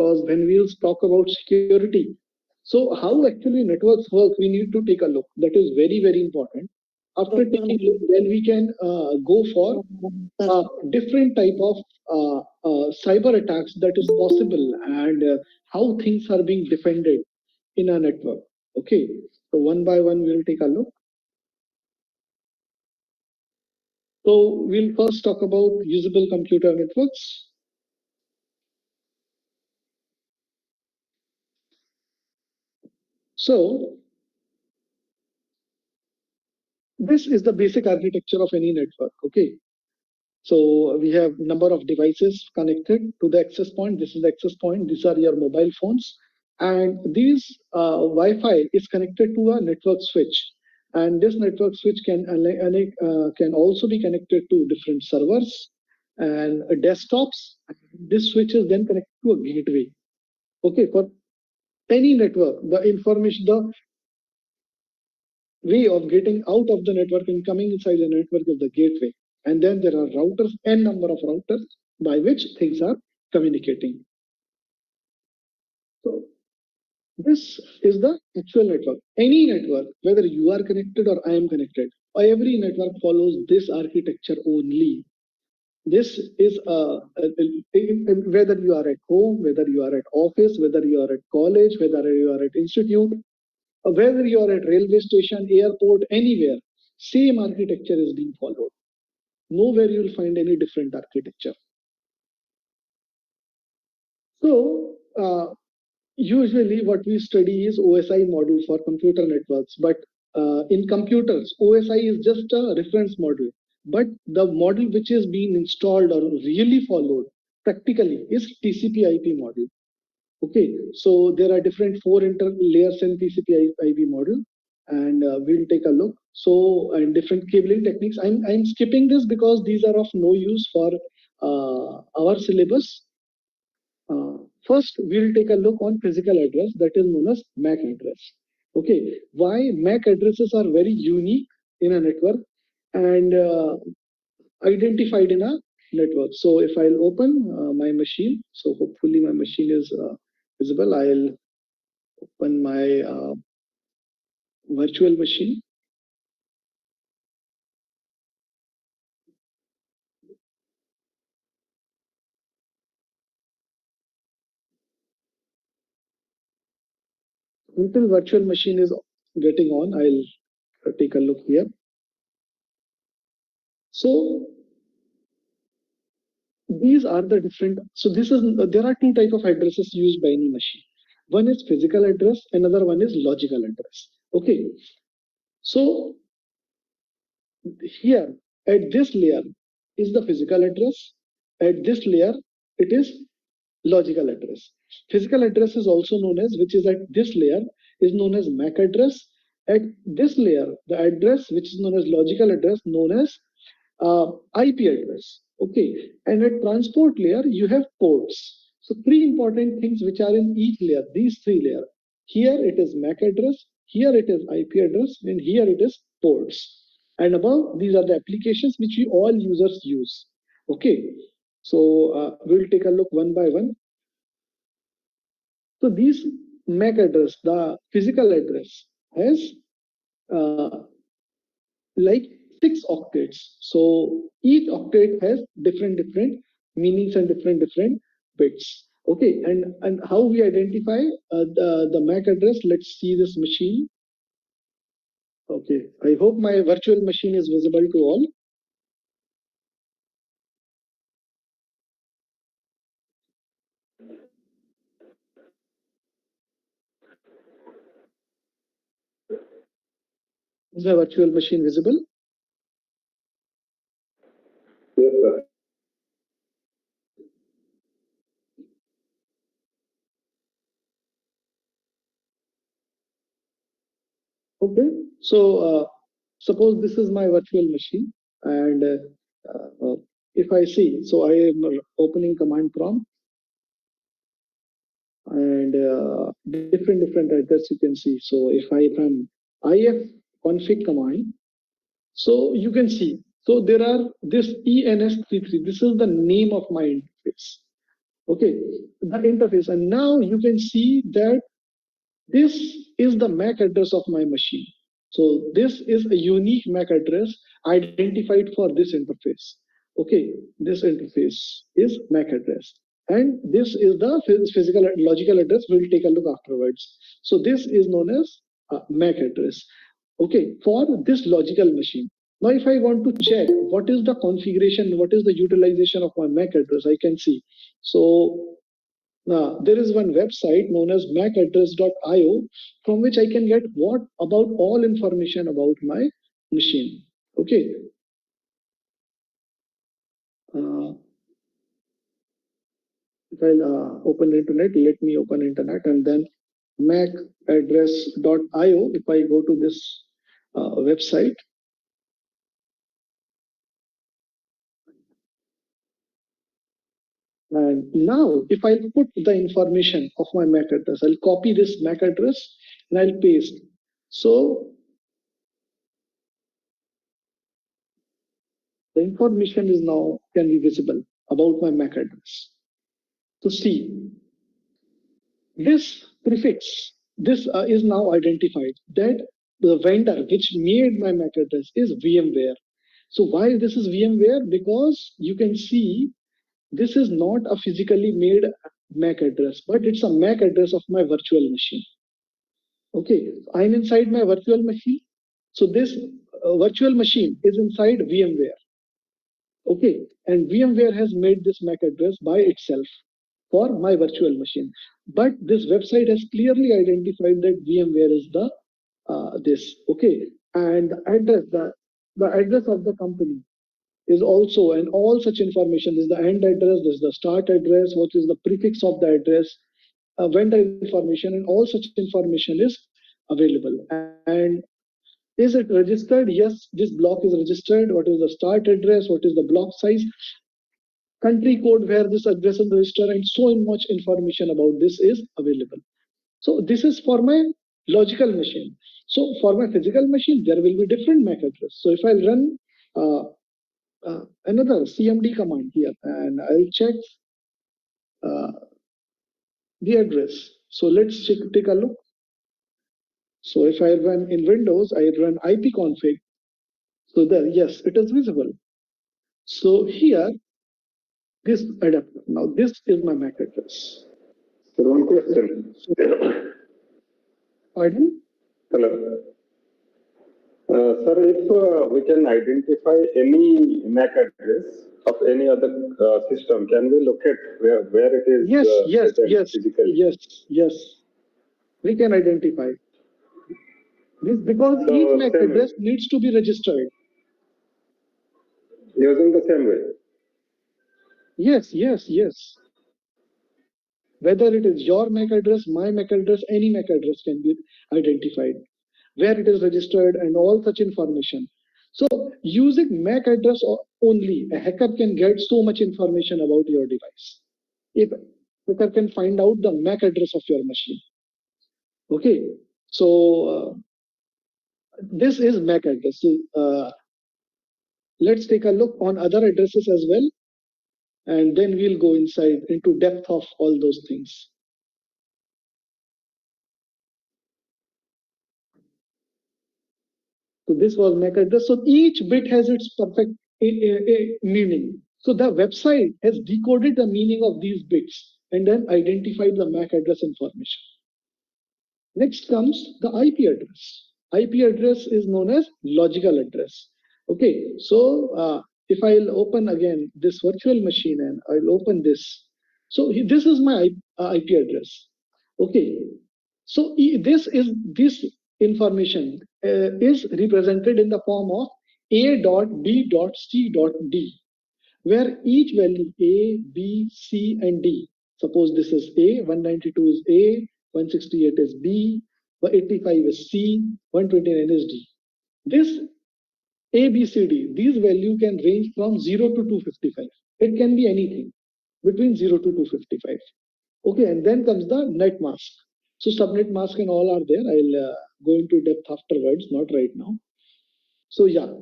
because when we'll talk about security, so how actually networks work, we need to take a look. That is very, very important. After taking a look, then we can go for different type of cyber attacks that is possible, and how things are being defended in a network. Okay, so one by one we'll take a look. So we'll first talk about usable computer networks. So this is the basic architecture of any network. Okay, so we have number of devices connected to the access point. This is the access point. These are your mobile phones, and these Wi-Fi is connected to a network switch. And this network switch can also be connected to different servers and desktops. This switch is then connected to a gateway. Okay, for any network, the information, the way of getting out of the network and coming inside the network is the gateway. And then there are routers, n number of routers by which things are communicating. So this is the actual network. Any network, whether you are connected or I am connected, every network follows this architecture only. This is whether you are at home, whether you are at office, whether you are at college, whether you are at institute, whether you are at railway station, airport, anywhere, same architecture is being followed. Nowhere you will find any different architecture. So usually what we study is OSI model for computer networks, but in computers, OSI is just a reference model. But the model which is being installed or really followed practically is TCP/IP model. Okay, so there are different 4 layers in TCP/IP model, and we'll take a look. So, and different cabling techniques. I'm skipping this because these are of no use for our syllabus. First, we'll take a look on physical address, that is known as MAC address. Okay, why MAC addresses are very unique in a network and identified in a network. So if I'll open my machine, so hopefully my machine is visible. I'll open my virtual machine. Until virtual machine is getting on, I'll take a look here. So these are the different, so this is, there are 2 types of addresses used by any machine. One is physical address, another one is logical address. Okay, so here at this layer is the physical address, at this layer it is logical address. Physical address is also known as, which is at this layer, is known as MAC address. At this layer, the address which is known as logical address, known as IP address. Okay, and at transport layer you have ports. So 3 important things which are in each layer, these 3 layers. Here it is MAC address, here it is IP address, and here it is ports. And above, these are the applications which we all users use. Okay, so we'll take a look one by one. So these MAC address, the physical address, has like 6 octets. So each octet has different meanings and different bits. Okay, and how we identify the MAC address? Let's see this machine. Okay, I hope my virtual machine is visible to all. Is the virtual machine visible? Yes, sir. Okay, so suppose this is my virtual machine, and if I see, so I am opening command prompt, and different address you can see. So if I run ifconfig command, so you can see. So there are this ENS33. This is the name of my interface. Okay, the interface. And now you can see that this is the MAC address of my machine. So this is a unique MAC address identified for this interface. Okay, this interface is MAC address. And this is the physical logical address. We'll take a look afterwards. So this is known as MAC address. Okay, for this logical machine. Now, if I want to check what is the configuration, what is the utilization of my MAC address, I can see. So now, there is one website known as macaddress.io from which I can get what about all information about my machine. Okay. If I'll open internet, let me open internet and then macaddress.io. If I go to this website, and now if I put the information of my MAC address, I'll copy this MAC address and I'll paste. So the information is now can be visible about my MAC address. So see, this prefix, this is now identified that the vendor which made my MAC address is VMware. So why this is VMware? Because you can see this is not a physically made MAC address, but it's a MAC address of my virtual machine. Okay, I'm inside my virtual machine. So this virtual machine is inside VMware. Okay, and VMware has made this MAC address by itself for my virtual machine. But this website has clearly identified that VMware is the this. Okay, and the address of the company is also, and all such information is the end address, this is the start address, what is the prefix of the address, vendor information, and all such information is available. And is it registered? Yes, this block is registered. What is the start address? What is the block size? Country code where this address is registered, and so much information about this is available. So this is for my logical machine. So for my physical machine, there will be different MAC address. So if I run another CMD command here, and I'll check uh, the address. So let's take a look. So if I run in Windows, I run ipconfig. So there, yes, it is visible. So here, this adapter. Now this is my MAC address. So one question. Pardon? Hello. Sir, if we can identify any MAC address of any other system, can we locate where it is yes. We can identify this because so each MAC address needs to be registered. Using the same way? Yes. Whether it is your MAC address, my MAC address, any MAC address can be identified, where it is registered and all such information. So using MAC address only, a hacker can get so much information about your device. If hacker can find out the MAC address of your machine. Okay, so this is MAC address. Let's take a look on other addresses as well, and then we'll go inside into depth of all those things. So this was MAC address. So each bit has its perfect meaning. So the website has decoded the meaning of these bits and then identified the MAC address information. Next comes the IP address. IP address is known as logical address. Okay, so if I'll open again this virtual machine and I'll open this. So this is my IP address. Okay, so this information is represented in the form of a.b.c.d, where each value A, B, C, and D. Suppose this is A, 192 is A, 168 is B, 85 is C, 129 is D. This A, B, C, D, these value can range from 0 to 255. It can be anything between 0 to 255. Okay, and then comes the net mask. So subnet mask and all are there. I'll go into depth afterwards, not right now. So yeah,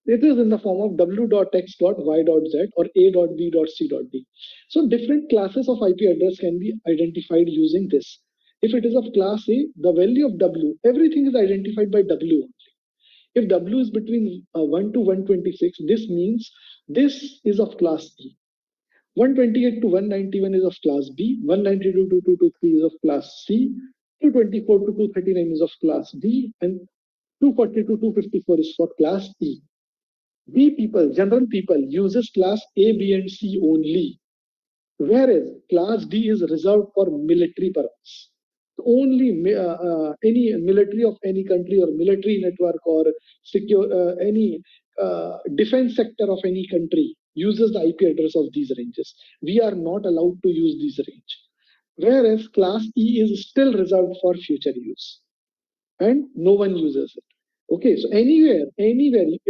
It is in the form of w.x.y.z or a.b.c.d. So different classes of IP address can be identified using this. If it is of class A, the value of W, everything is identified by W only. If W is between 1 to 126, this means this is of class E. 128 to 191 is of class B, 192 to 223 is of class C, 224 to 239 is of class D, and 240 to 254 is for class E. We people, general people, uses class A, B, and C only, whereas class D is reserved for military purpose. Only any military of any country or military network or secure any defense sector of any country uses the IP address of these ranges. We are not allowed to use these range. Whereas class E is still reserved for future use, and no one uses it. Okay, so anywhere,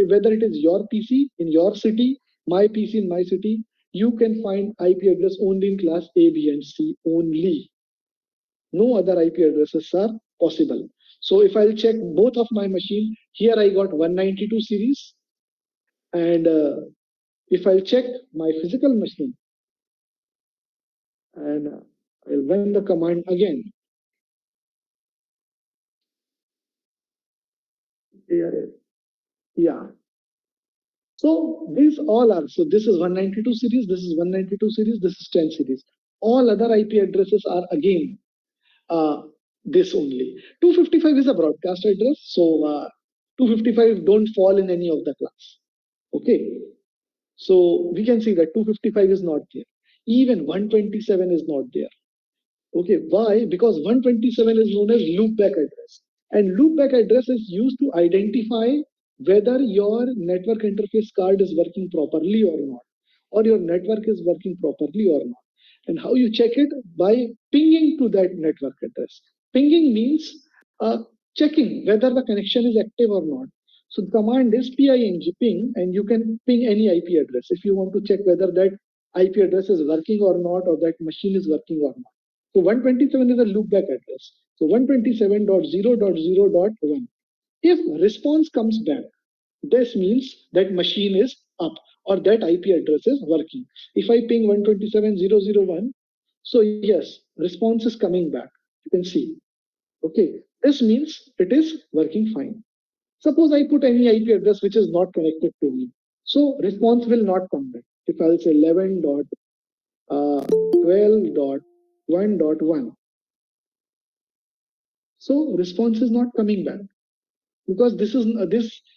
whether it is your PC in your city, my PC in my city, you can find IP address only in class A, B, and C only. No other IP addresses are possible. So if I'll check both of my machine, here I got 192 series, and if I'll check my physical machine, and I'll run the command again. Here, yeah. So these all are, so this is 192 series, this is 192 series, this is 10 series. All other IP addresses are again this only. 255 is a broadcast address, so 255 don't fall in any of the class. Okay, so we can see that 255 is not there. Even 127 is not there. Okay, why? Because 127 is known as loopback address. And loopback address is used to identify whether your network interface card is working properly or not, or your network is working properly or not. And how you check it? By pinging to that network address. Pinging means checking whether the connection is active or not. So the command is ping, and you can ping any IP address if you want to check whether that IP address is working or not, or that machine is working or not. So 127 is a loopback address. So 127.0.0.1. If response comes back, this means that machine is up or that IP address is working. If I ping 127.0.0.1, so yes, response is coming back. You can see. Okay, this means it is working fine. Suppose I put any IP address which is not connected to me. So response will not come back. If I'll say 11.12.1.1, so response is not coming back because this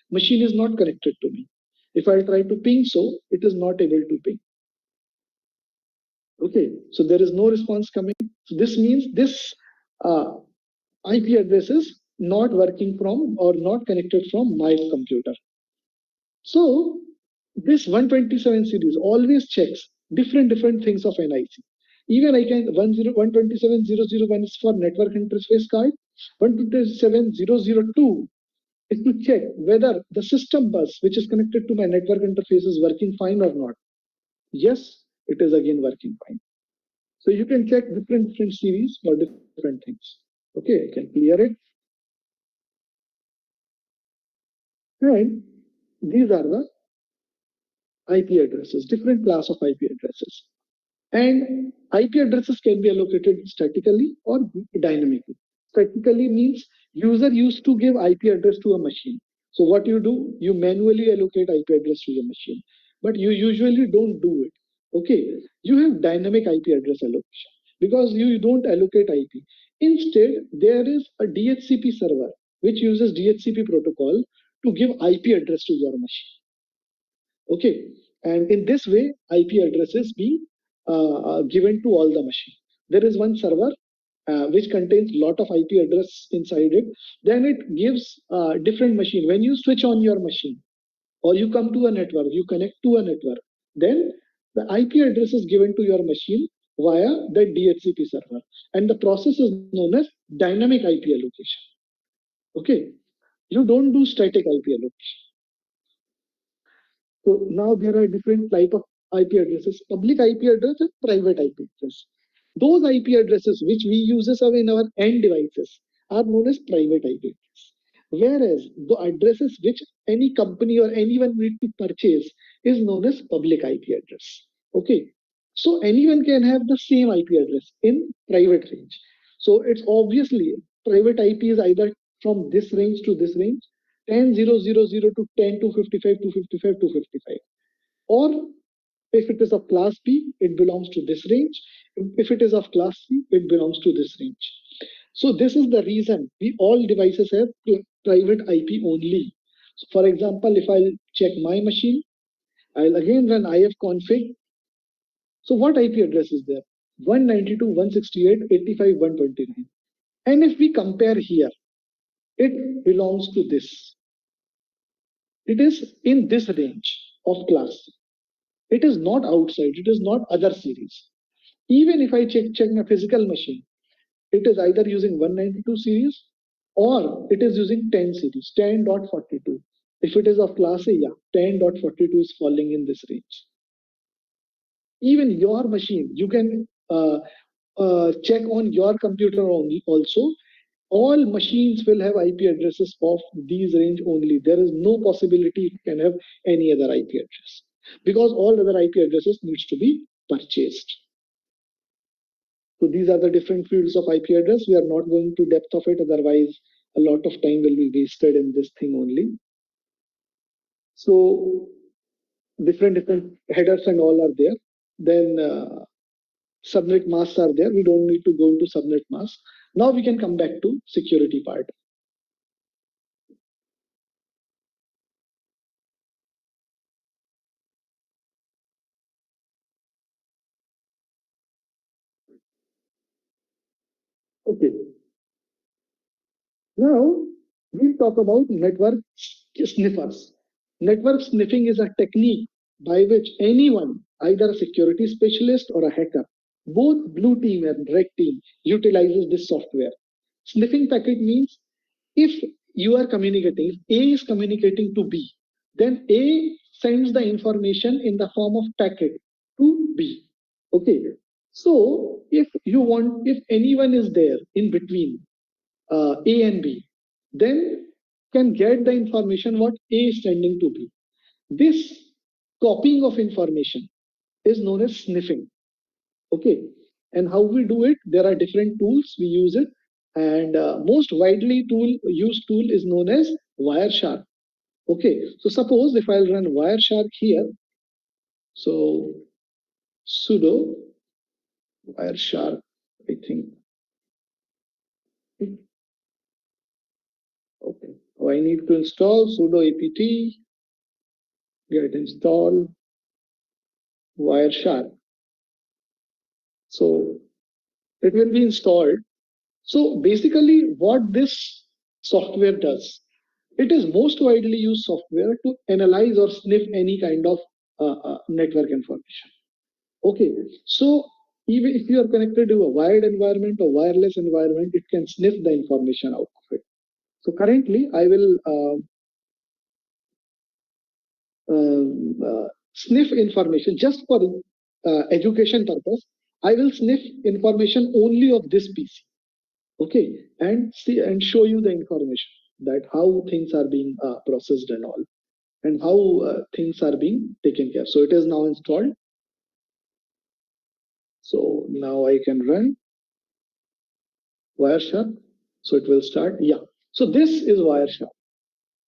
machine is not connected to me. If I try to ping, so it is not able to ping. Okay, so there is no response coming. So this means this IP address is not working from or not connected from my computer. So this 127 series always checks different things of NIC. Even I can 127.0.0.1 is for network interface card. 127.0.0.2 is to check whether the system bus which is connected to my network interface is working fine or not. Yes, it is again working fine. So you can check different series for different things. Okay, I can clear it. And these are the IP addresses, different class of IP addresses. And IP addresses can be allocated statically or dynamically. Statically means user used to give IP address to a machine. So what you do, you manually allocate IP address to your machine, but you usually don't do it. Okay, you have dynamic IP address allocation because you don't allocate IP. Instead, there is a DHCP server which uses DHCP protocol to give IP address to your machine. Okay, and in this way, IP addresses be given to all the machine. There is one server which contains lot of IP address inside it. Then it gives different machine. When you switch on your machine or you come to a network, you connect to a network, then the IP address is given to your machine via the DHCP server. And the process is known as dynamic IP allocation. Okay, you don't do static IP allocation. So now there are different type of IP addresses, public IP address and private IP address. Those IP addresses which we use in our end devices are known as private IP address. Whereas the addresses which any company or anyone need to purchase is known as public IP address. Okay, so anyone can have the same IP address in private range. So it's obviously private IP is either from this range to this range, 10.0.0.0 to 10.255 to 55 to 55, or if it is of class B, it belongs to this range. If it is of class C, it belongs to this range. So this is the reason we all devices have private IP only. So for example, if I'll check my machine, I'll again run ifconfig. So what IP address is there? 192.168.85.129. And if we compare here, it belongs to this. It is in this range of class C. It is not outside, it is not other series. Even if I check my physical machine, it is either using 192 series or it is using 10 series, 10.42. If it is of class A, yeah, 10.42 is falling in this range. Even your machine, you can check on your computer only also. All machines will have IP addresses of these range only. There is no possibility it can have any other IP address because all other IP addresses needs to be purchased. So these are the different fields of IP address. We are not going to depth of it, otherwise a lot of time will be wasted in this thing only. So different headers and all are there. Then subnet masks are there. We don't need to go into subnet mask. Now we can come back to security part. Okay. Now we'll talk about network sniffers. Network sniffing is a technique by which anyone, either a security specialist or a hacker, both blue team and red team, utilizes this software. Sniffing packet means if you are communicating, if A is communicating to B, then A sends the information in the form of packet to B. Okay. So if you want, if anyone is there in between A and B, then can get the information what A is sending to B. This copying of information is known as sniffing. Okay, and how we do it? There are different tools we use it, and most widely used tool is known as Wireshark. Okay, so suppose if I'll run Wireshark here, so sudo Wireshark, I think. Okay, so I need to install sudo apt get install Wireshark. So it will be installed. So basically what this software does, it is most widely used software to analyze or sniff any kind of network information. Okay, so even if you are connected to a wired environment or wireless environment, it can sniff the information out of it. So currently I will sniff information just for education purpose. I will sniff information only of this PC. Okay, and see and show you the information that how things are being processed and all, and how things are being taken care. So it is now installed. So now I can run Wireshark. So it will start. Yeah. So this is Wireshark.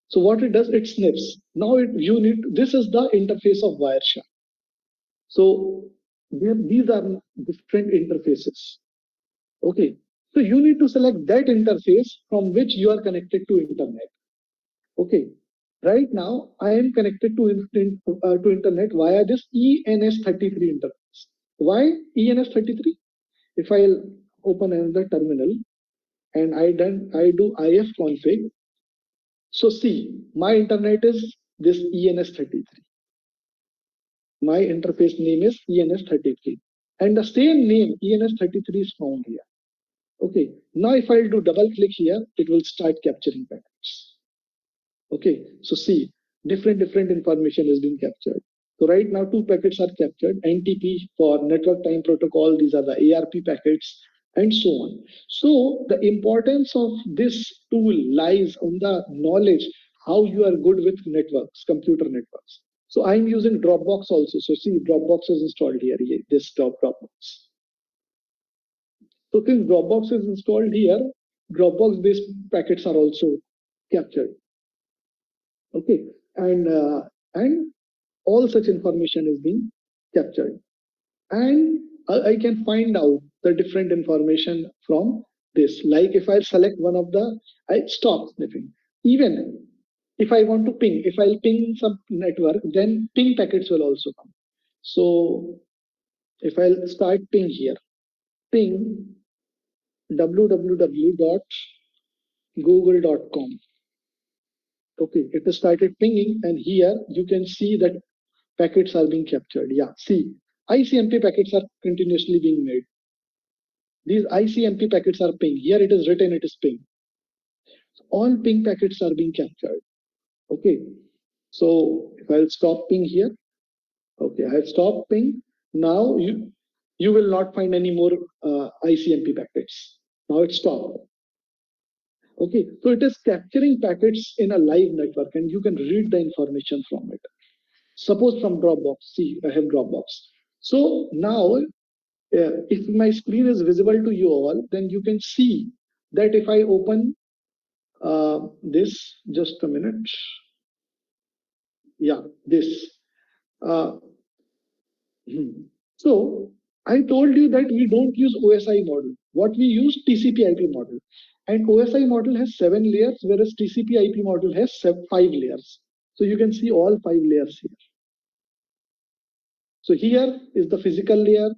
So what it does, it sniffs. Now you need. This is the interface of Wireshark. So these are different interfaces. Okay. So you need to select that interface from which you are connected to internet. Okay. Right now, I am connected to internet via this ENS33 interface. Why ENS33? If I'll open another terminal and I do ifconfig. So see, my internet is this ENS33. My interface name is ENS33, and the same name ENS33 is found here. Okay. Now if I'll do double click here, it will start capturing packets. Okay, so see, different information is being captured. So right now, two packets are captured. NTP for network time protocol. These are the ARP packets. and so on. So the importance of this tool lies on the knowledge how you are good with networks, computer networks. So I'm using Dropbox also. So see, Dropbox is installed here, this Dropbox. So since Dropbox is installed here, Dropbox-based packets are also captured. Okay, and all such information is being captured, and I can find out the different information from this. Like if I select one of the, I stop sniffing. Even if I want to ping, if I'll ping some network, then ping packets will also come. So if I'll start ping here, ping www.google.com. Okay, it has started pinging, and here you can see that packets are being captured. Yeah, see, ICMP packets are continuously being made. These ICMP packets are ping. Here it is written, it is ping. All ping packets are being captured. Okay, so if I'll stop ping here, okay, I'll stop ping. Now you will not find any more ICMP packets. Now it's stopped. Okay, so it is capturing packets in a live network, and you can read the information from it. Suppose from Dropbox, see, I have Dropbox. So now, if my screen is visible to you all, then you can see that if I open this, just a minute. Yeah, this. Uh, so I told you that we don't use OSI model. What we use TCP/IP model, and OSI model has 7 layers, whereas TCP/IP model has 5 layers. So you can see all 5 layers here. So here is the physical layer,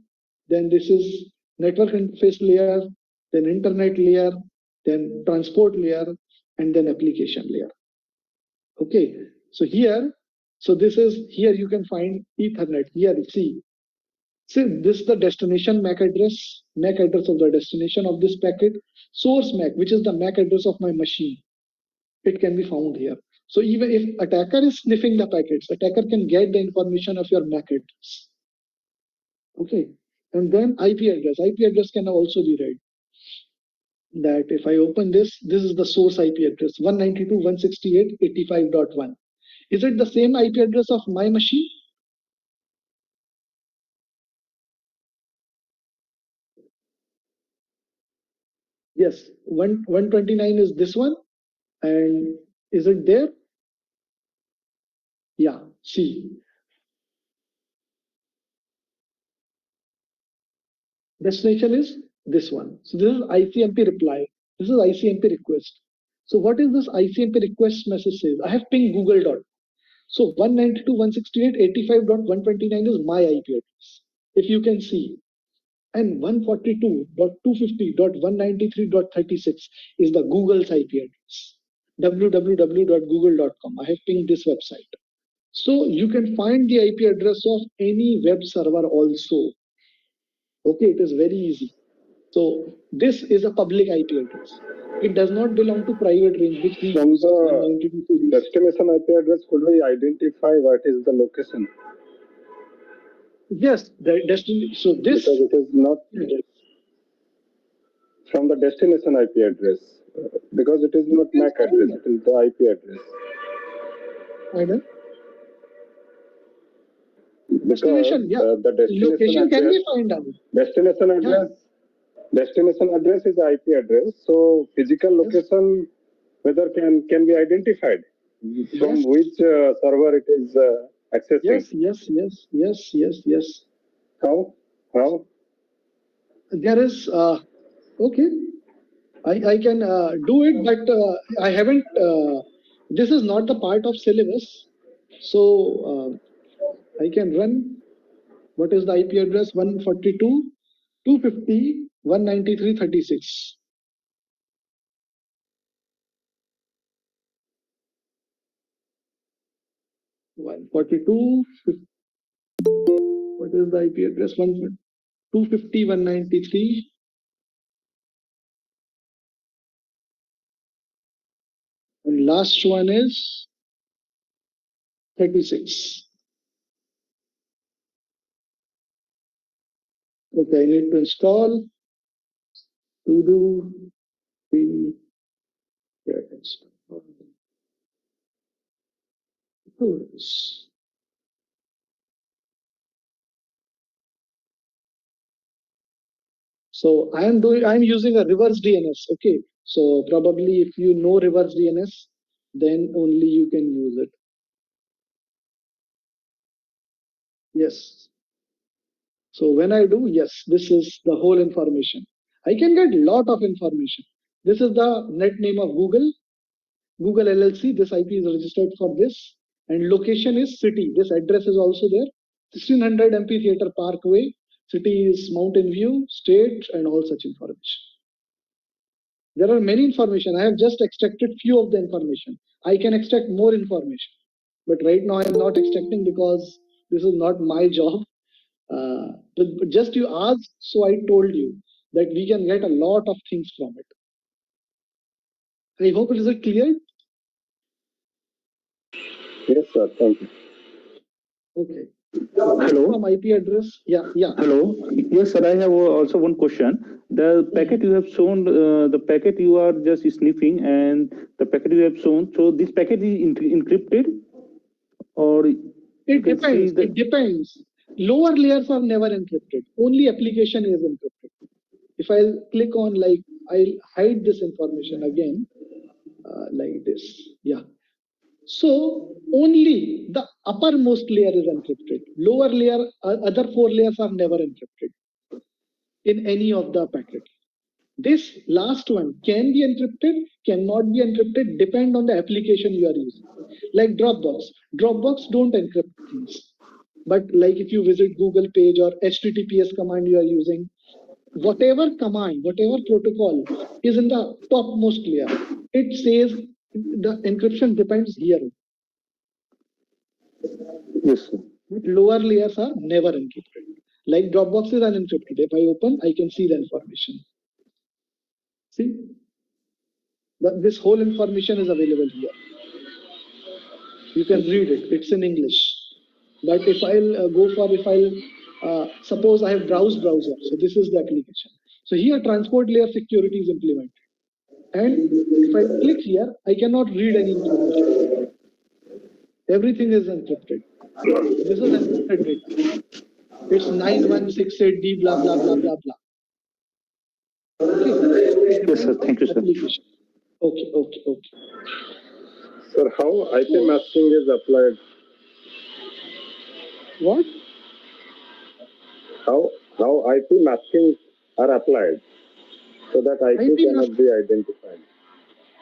then this is network interface layer, then internet layer, then transport layer, and then application layer. Okay, so here, so this is, here you can find Ethernet. Here, see, this is the destination MAC address of the destination of this packet, source MAC, which is the MAC address of my machine. It can be found here. So even if attacker is sniffing the packets, attacker can get the information of your MAC address. Okay, and then IP address. IP address can also be read. That if I open this, this is the source IP address 192.168.85.1. Is it the same IP address of my machine? Yes, 129 is this one. And is it there? Yeah, see. Destination is this one. So this is ICMP reply. This is ICMP request. So what is this ICMP request message says? I have pinged Google. So 192.168.85.129 is my IP address, if you can see. And 142.250.193.36 is the Google's IP address. www.google.com. I have pinged this website. So you can find the IP address of any web server also. Okay, it is very easy. So this is a public IP address. It does not belong to private range, which we From use the destination IP address, could we identify what is the location? Yes, the destination. So this, because it is not from the destination IP address, because it is not MAC address, it is the IP address. I know. Destination, yeah. The destination location address, can be found out. Destination address, destination address is the IP address. So physical location, whether can be identified from which server it is accessing. Yes. How? There is okay. I can do it, but I haven't. This is not the part of syllabus, so I can run. What is the IP address? 142.250.193.36. 142. What is the IP address? 250.193. And last one is 36. Okay, I need to install. to do the tools. So I'm using a reverse DNS. Okay. So probably if you know reverse DNS, then only you can use it. Yes. So when I do, yes, this is the whole information. I can get lot of information. This is the net name of Google LLC. This IP is registered for this, and location is city. This address is also there. 1600 MP Theatre Parkway. City is Mountain View, state, and all such information. There are many information. I have just extracted few of the information. I can extract more information, but right now I am not extracting because this is not my job. But just you asked, so I told you that we can get a lot of things from it. I hope it is clear. Yes, sir. Thank you. Okay. Hello. From IP address. Yeah. Hello. Yes, sir. I have also one question. The packet you have shown, the packet you are just sniffing, and the packet you have shown. So this packet is encrypted, or it depends. It depends. Lower layers are never encrypted. Only application is encrypted. If I click on I'll hide this information again, like this. Yeah. So only the uppermost layer is encrypted. Lower layer, other 4 layers are never encrypted in any of the packet. This last one can be encrypted, cannot be encrypted, depend on the application you are using. Like Dropbox. Dropbox don't encrypt things. But like if you visit Google page or HTTPS command you are using, whatever command, whatever protocol is in the topmost layer, it says the encryption depends here. Yes, sir. Lower layers are never encrypted. Like Dropbox is unencrypted. If I open, I can see the information. See? This whole information is available here. You can read it. It's in English. But if I'll suppose I have browse browser. So this is the application. So here transport layer security is implemented. And if I click here, I cannot read any information. Everything is encrypted. This is encrypted data. It's 9168D blah blah blah blah blah. Okay. Yes, sir. Thank you, sir. Okay. Sir, how IP masking is applied? What? How IP masking are applied so that IP cannot be identified?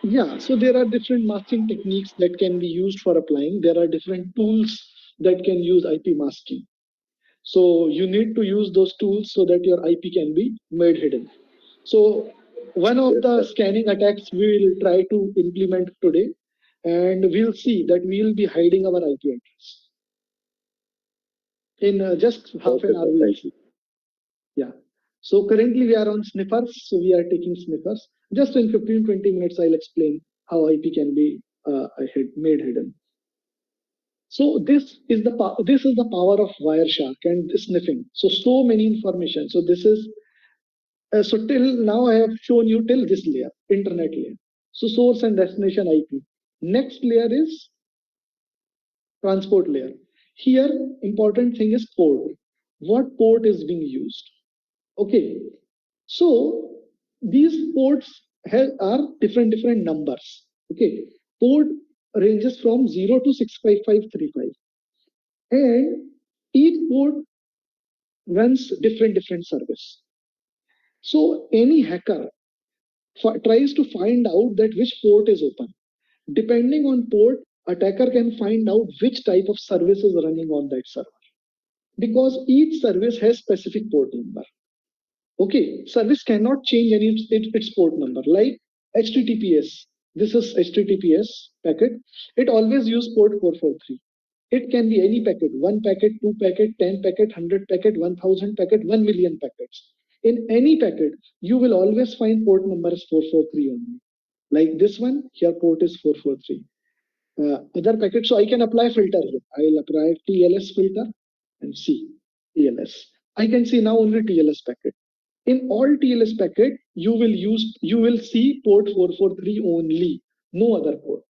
Yeah, so there are different masking techniques that can be used for applying. There are different tools that can use IP masking. So you need to use those tools so that your IP can be made hidden. So one of the scanning attacks we will try to implement today, and we'll see that we will be hiding our IP address. In just half an hour, we'll see. Yeah. So currently we are on sniffers. So we are taking sniffers. Just in 15-20 minutes, I'll explain how IP can be made hidden. So this is the power of Wireshark and sniffing. So many information. So this is so till now I have shown you till this layer, internet layer. So source and destination IP. Next layer is transport layer. Here important thing is port. What port is being used? Okay. So these ports are different numbers. Okay. Port ranges from 0 to 65535. And each port runs different service. So any hacker tries to find out that which port is open. Depending on port, attacker can find out which type of service is running on that server. Because each service has specific port number. Okay, service cannot change its port number. Like HTTPS, this is HTTPS packet. It always use port 443. It can be any packet, 1 packet, 2 packet, 10 packet, 100 packet, 1000 packet, 1 million packets. In any packet, you will always find port number is 443 only. Like this one, here port is 443. Other packet, so I can apply filter here. I'll apply TLS filter and see TLS. I can see now only TLS packet. In all TLS packet, you will see port 443 only, no other port.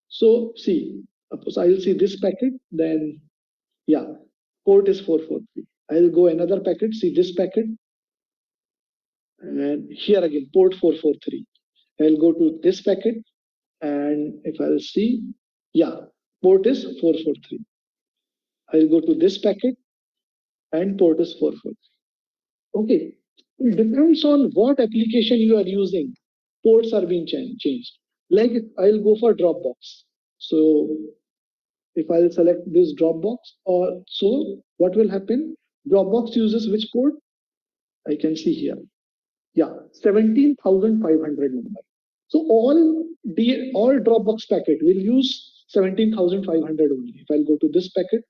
So see, suppose I will see this packet, then yeah, port is 443. I will go another packet, see this packet, and here again, port 443. I'll go to this packet, and if I'll see, yeah, port is 443. I'll go to this packet, and port is 443. Okay, it depends on what application you are using. Ports are being changed. Like I'll go for Dropbox. So if I'll select this Dropbox, or so what will happen? Dropbox uses which port? I can see here. Yeah, 17,500 number. So all Dropbox packet will use 17,500 only. If I'll go to this packet,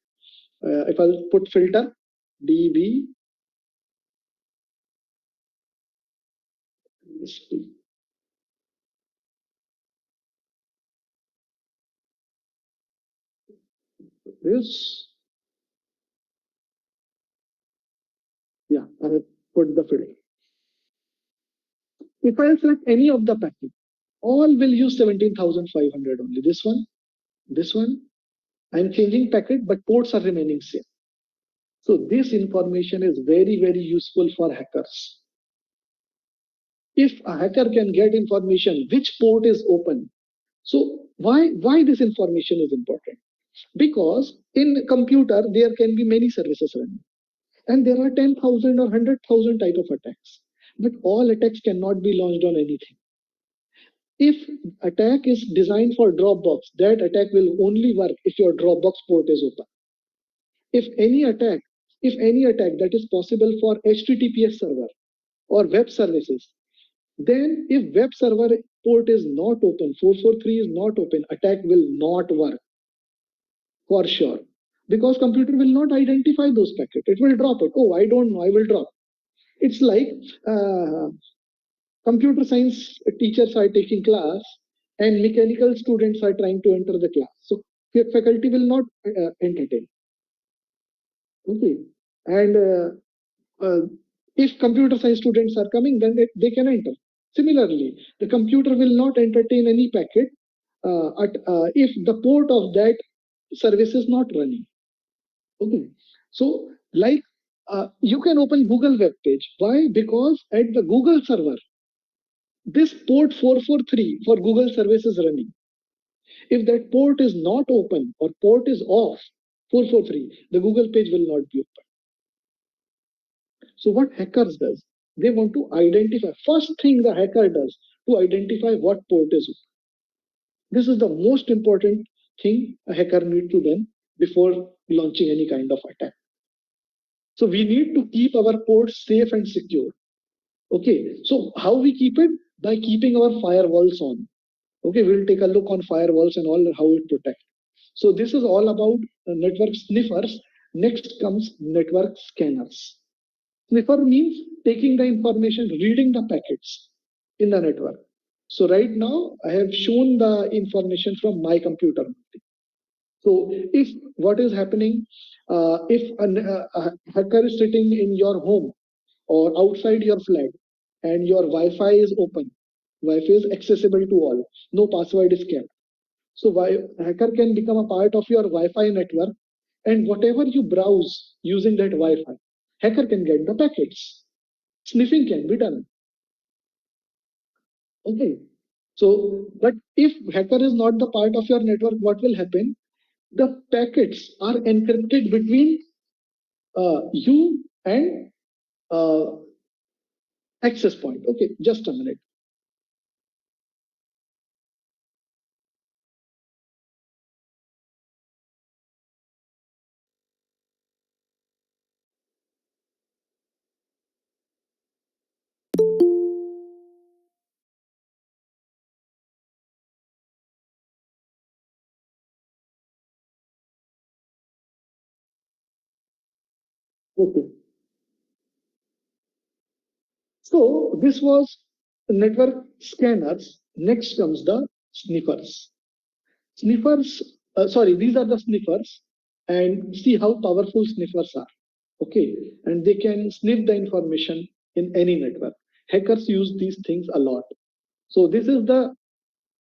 if I'll put filter DB this, yeah, I have put the filter. If I select any of the packet, all will use 17,500 only. This one. I'm changing packet, but ports are remaining same. So this information is very, very useful for hackers. If a hacker can get information which port is open, so why this information is important? Because in computer there can be many services running, and there are 10,000 or 100,000 type of attacks. But all attacks cannot be launched on anything. If attack is designed for Dropbox, that attack will only work if your Dropbox port is open. If any attack that is possible for HTTPS server or web services, then if web server port is not open, 443 is not open, attack will not work for sure. Because computer will not identify those packets. It will drop it. Oh, I don't know, I will drop. It's like computer science teachers are taking class and mechanical students are trying to enter the class. So faculty will not entertain. Okay. And if computer science students are coming, then they can enter. Similarly, the computer will not entertain any packet if the port of that service is not running. Okay. So like you can open Google web page. Why? Because at the Google server, this port 443 for Google service is running. If that port is not open or port is off, 443, the Google page will not be open. So what hackers does, they want to identify, first thing the hacker does to identify what port is open. This is the most important thing a hacker needs to do before launching any kind of attack. So we need to keep our ports safe and secure. Okay, so how we keep it? By keeping our firewalls on. Okay, we'll take a look on firewalls and all how it protects. So this is all about network sniffers. Next comes network scanners. Sniffer means taking the information, reading the packets in the network. So right now I have shown the information from my computer. So if what is happening, if a hacker is sitting in your home or outside your flat and your Wi-Fi is open, Wi-Fi is accessible to all, no password is kept. So hacker can become a part of your Wi-Fi network, and whatever you browse using that Wi-Fi, hacker can get the packets. Sniffing can be done. Okay. So, but if hacker is not the part of your network, what will happen? The packets are encrypted between you and access point. Okay, just a minute. Okay. So this was network scanners. Next comes the sniffers. These are the sniffers, and see how powerful sniffers are. Okay, and they can sniff the information in any network. Hackers use these things a lot. So this is the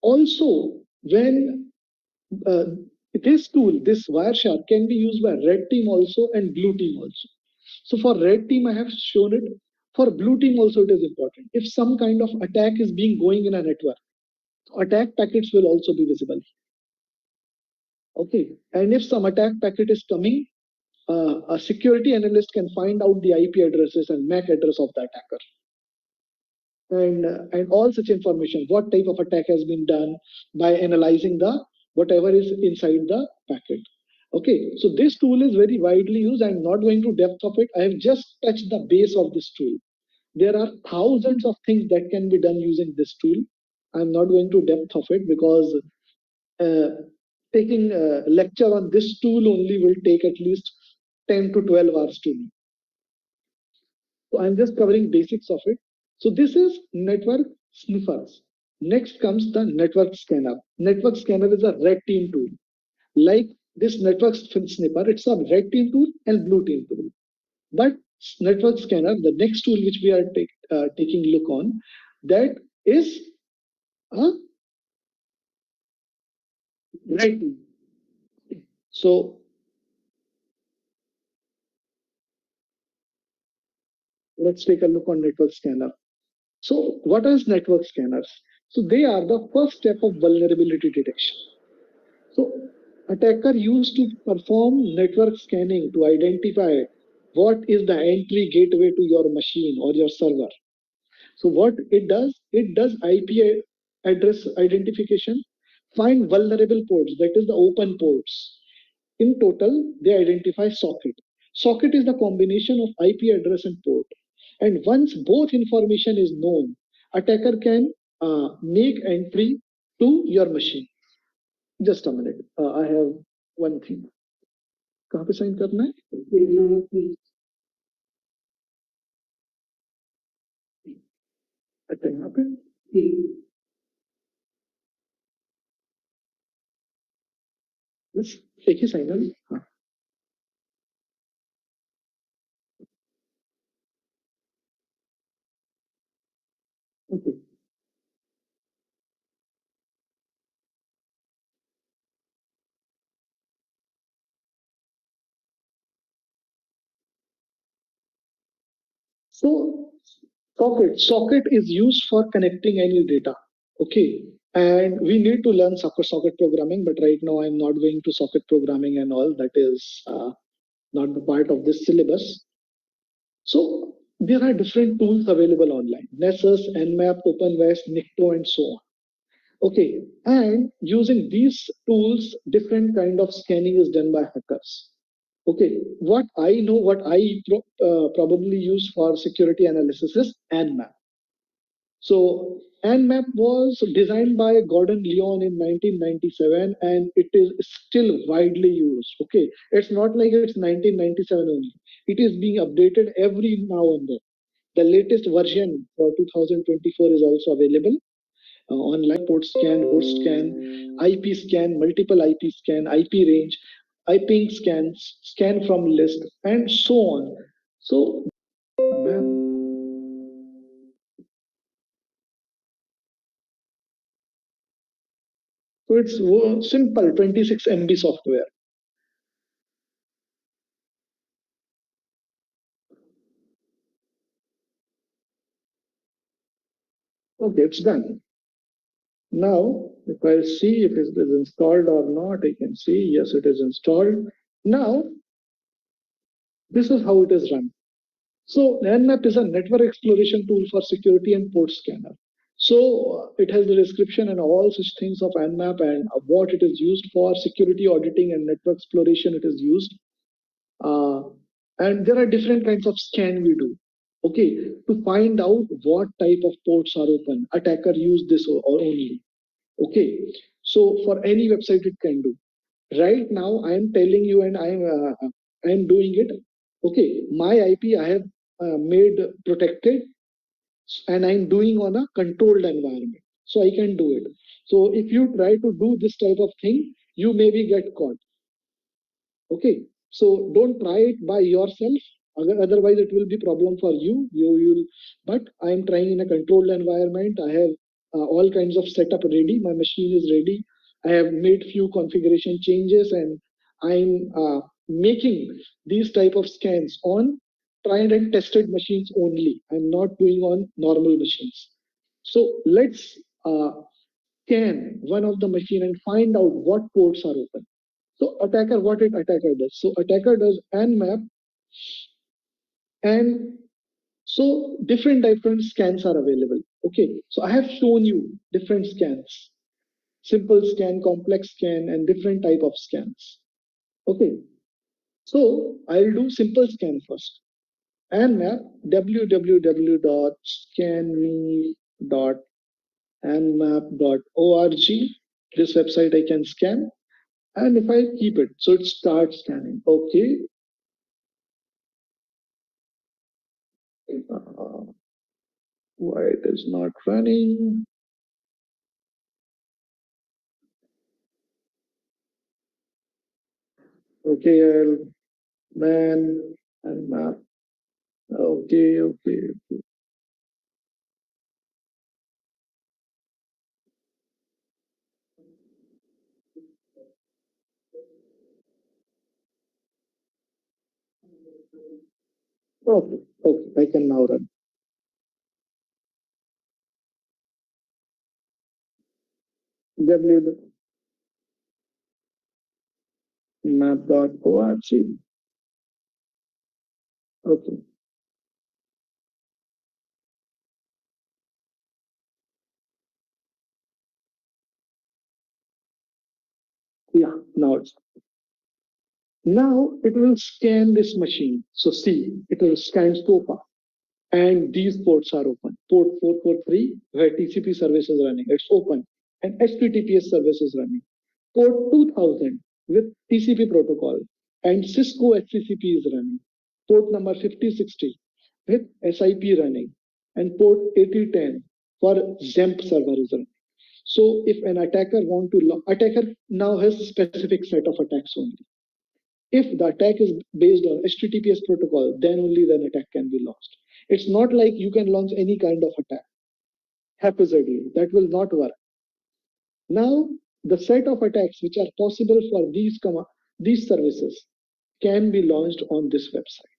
also when this tool, this Wireshark can be used by red team also and blue team also. So for red team, I have shown it. For blue team also it is important. If some kind of attack is being going in a network, attack packets will also be visible. Okay, and if some attack packet is coming, a security analyst can find out the IP addresses and MAC address of the attacker. And all such information, what type of attack has been done by analyzing the whatever is inside the packet. Okay, so this tool is very widely used. I'm not going to depth of it. I have just touched the base of this tool. There are thousands of things that can be done using this tool. I'm not going to depth of it because taking a lecture on this tool only will take at least 10 to 12 hours to me. So I'm just covering basics of it. So this is network sniffers. Next comes the network scanner. Network scanner is a red team tool. Like this network sniffer, it's a red team tool and blue team tool. But network scanner, the next tool which we are taking a look on, that is a red team. So let's take a look on network scanner. So what is network scanners? So they are the first step of vulnerability detection. So attacker used to perform network scanning to identify what is the entry gateway to your machine or your server. So what it does IP address identification, find vulnerable ports, that is the open ports. In total, they identify socket. Socket is the combination of IP address and port. And once both information is known, attacker can make entry to your machine. Just a minute. I have one thing. कहाँ पे sign करना है? अच्छा यहाँ पे बस एक ही sign है. हाँ. Okay. So socket is used for connecting any data. Okay, and we need to learn socket programming, but right now I'm not going to socket programming and all. That is not the part of this syllabus. So there are different tools available online: Nessus, Nmap, OpenVest, Nikto, and so on. Okay, and using these tools, different kind of scanning is done by hackers. Okay, what I know, what I probably use for security analysis is Nmap. So Nmap was designed by Gordon Leon in 1997, and it is still widely used. Okay, it's not like it's 1997 only. It is being updated every now and then. The latest version for 2024 is also available online. Port scan, host scan, IP scan, multiple IP scan, IP range, IP scan, scan from list, and so on. So, it's simple 26 MB software. Okay, it's done. Now, if I see if it is installed or not, I can see, yes, it is installed. Now, this is how it is run. So Nmap is a network exploration tool for security and port scanner. So it has the description and all such things of Nmap and what it is used for, security auditing and network exploration it is used. And there are different kinds of scan we do. Okay, to find out what type of ports are open. Attacker use this or only. Okay, so for any website it can do. Right now I am telling you and I am doing it. Okay, my IP I have made protected and I'm doing on a controlled environment. So I can do it. So if you try to do this type of thing, you maybe get caught. Okay, so don't try it by yourself. Otherwise, it will be problem for you. But I am trying in a controlled environment. I have all kinds of setup ready. My machine is ready. I have made few configuration changes, and I'm making these type of scans on tried and tested machines only. I'm not doing on normal machines. So let's scan one of the machine and find out what ports are open. So what attacker does? So attacker does nmap, and so different scans are available. Okay, so I have shown you different scans: simple scan, complex scan, and different type of scans. Okay, so I'll do simple scan first. Nmap www.scanme.nmap.org. This website I can scan, and if I keep it, so it starts scanning. Okay. Why it is not running? Okay, I'll man and map. Okay. Okay, I can now run. www.map.org. Okay. Yeah, now it will scan this machine. So see, it will scan so far. And these ports are open. Port 443, where TCP service is running, it's open. And HTTPS service is running. Port 2000 with TCP protocol and Cisco HCCP is running. Port number 5060 with SIP running. And port 8010 for XAMPP server is running. So if an attacker attacker now has a specific set of attacks only. If the attack is based on HTTPS protocol, then only then attack can be launched. It's not like you can launch any kind of attack haphazardly. That will not work. Now, the set of attacks which are possible for these services can be launched on this website.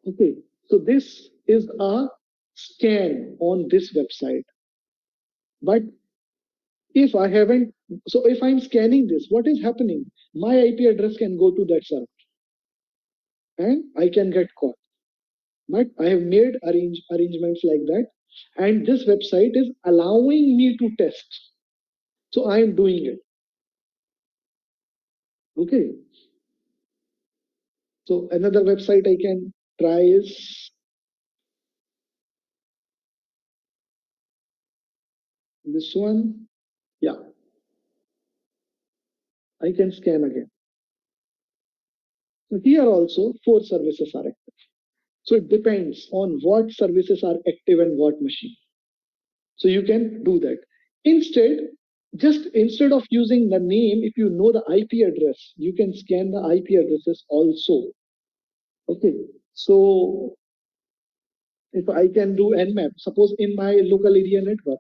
Okay, so this is a scan on this website. But if I haven't, so if I'm scanning this, what is happening? My IP address can go to that server and I can get caught. But I have made arrangements like that, and this website is allowing me to test. So I am doing it. Okay. So another website I can try is this one. Yeah. I can scan again. So here also 4 services are active. So it depends on what services are active and what machine. So you can do that. Instead of using the name, if you know the IP address, you can scan the IP addresses also. Okay. So if I can do nmap, suppose in my local area network,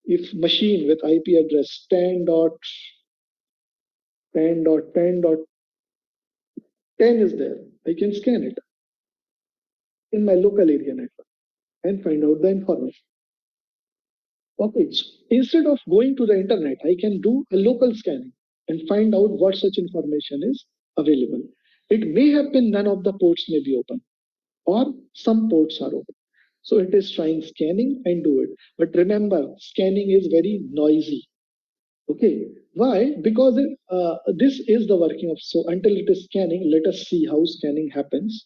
if machine with IP address 10.10.10.10 is there, I can scan it in my local area network and find out the information. Okay, so instead of going to the internet, I can do a local scanning and find out what such information is available. It may happen none of the ports may be open, or some ports are open. So it is trying scanning and do it. But remember, scanning is very noisy. Okay, why? Because this is the working of, so until it is scanning, let us see how scanning happens.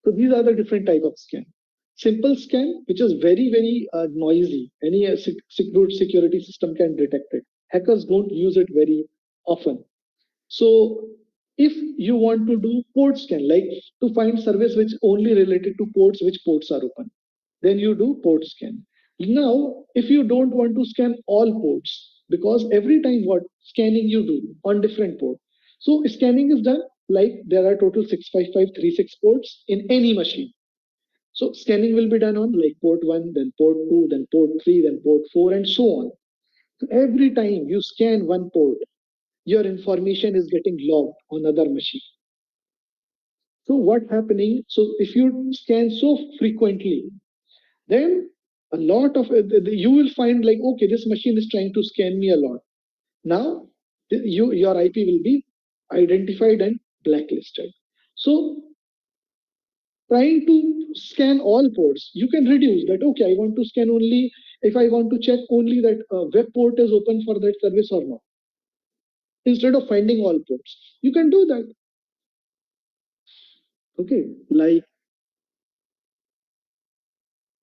So these are the different type of scan. Simple scan, which is very noisy. Any security system can detect it. Hackers don't use it very often. So if you want to do port scan, like to find service which only related to ports, which ports are open, then you do port scan. Now, if you don't want to scan all ports, because every time what scanning you do on different port, so scanning is done like there are total 65536 ports in any machine. So scanning will be done on like port 1, then port 2, then port 3, then port 4, and so on. So every time you scan one port, your information is getting logged on other machine. So what happening? So if you scan so frequently, then a lot of you will find like, okay, this machine is trying to scan me a lot. Now your IP will be identified and blacklisted. So trying to scan all ports, you can reduce that. Okay, I want to scan only if I want to check only that web port is open for that service or not. Instead of finding all ports, you can do that. Okay, like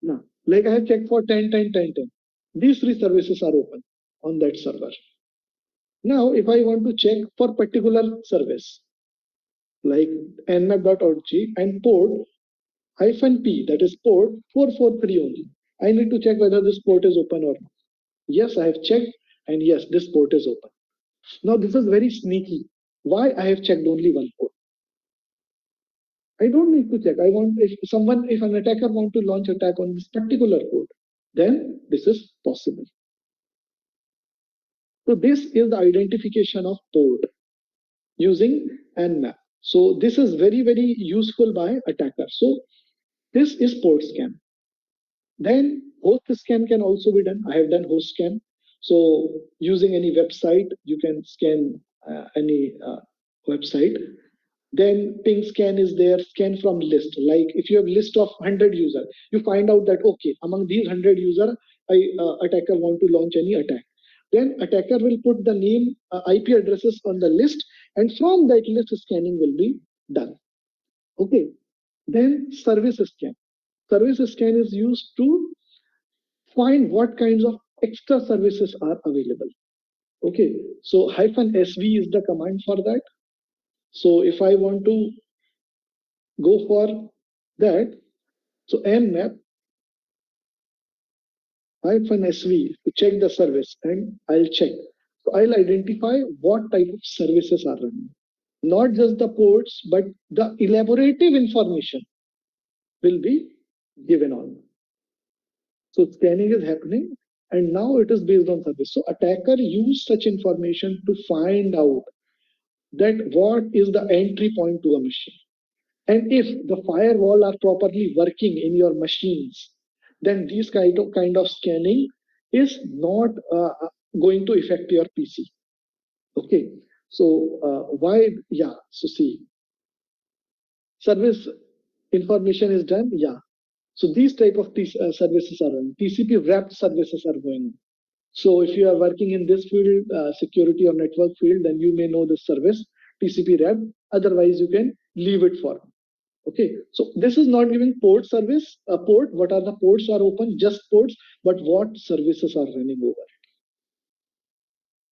now, like I have checked for 10, 10, 10, 10. These three services are open on that server. Now, if I want to check for particular service, like nmap.org and port -p, that is port 443 only. I need to check whether this port is open or not. Yes, I have checked, and yes, this port is open. Now, this is very sneaky. Why I have checked only one port? I don't need to check. I want if an attacker want to launch attack on this particular port, then this is possible. So this is the identification of port using nmap. So this is very, very useful by attackers. So this is port scan. Then host scan can also be done. I have done host scan. So using any website, you can scan any website. Then ping scan is there, scan from list. Like if you have list of 100 users, you find out that, okay, among these 100 users, attacker want to launch any attack. Then attacker will put the name, IP addresses on the list, and from that list, scanning will be done. Okay. Then service scan. Service scan is used to find what kinds of extra services are available. Okay. So -sv is the command for that. So if I want to go for that, so nmap -sv to check the service, and I'll check. So I'll identify what type of services are running. Not just the ports, but the elaborative information will be given on. So scanning is happening, and now it is based on service. So attacker use such information to find out that what is the entry point to a machine. And if the firewall are properly working in your machines, then this kind of scanning is not going to affect your PC. Okay, so why? Yeah, so see, service information is done. Yeah, so these type of services are running. TCP wrapped services are going on. So if you are working in this field, security or network field, then you may know the service TCP wrapped. Otherwise, you can leave it for. Okay, so this is not giving port service, a port, what are the ports are open, just ports, but what services are running over it.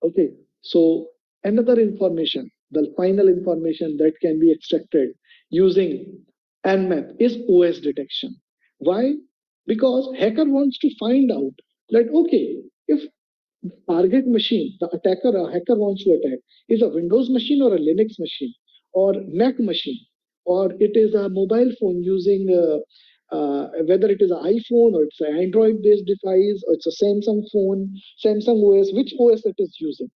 Okay, so another information, the final information that can be extracted using nmap is OS detection. Why? Because hacker wants to find out that, okay, if target machine, the attacker, a hacker wants to attack, is a Windows machine or a Linux machine or Mac machine, or it is a mobile phone using whether it is an iPhone or it's an Android-based device or it's a Samsung phone, Samsung OS, which OS it is using.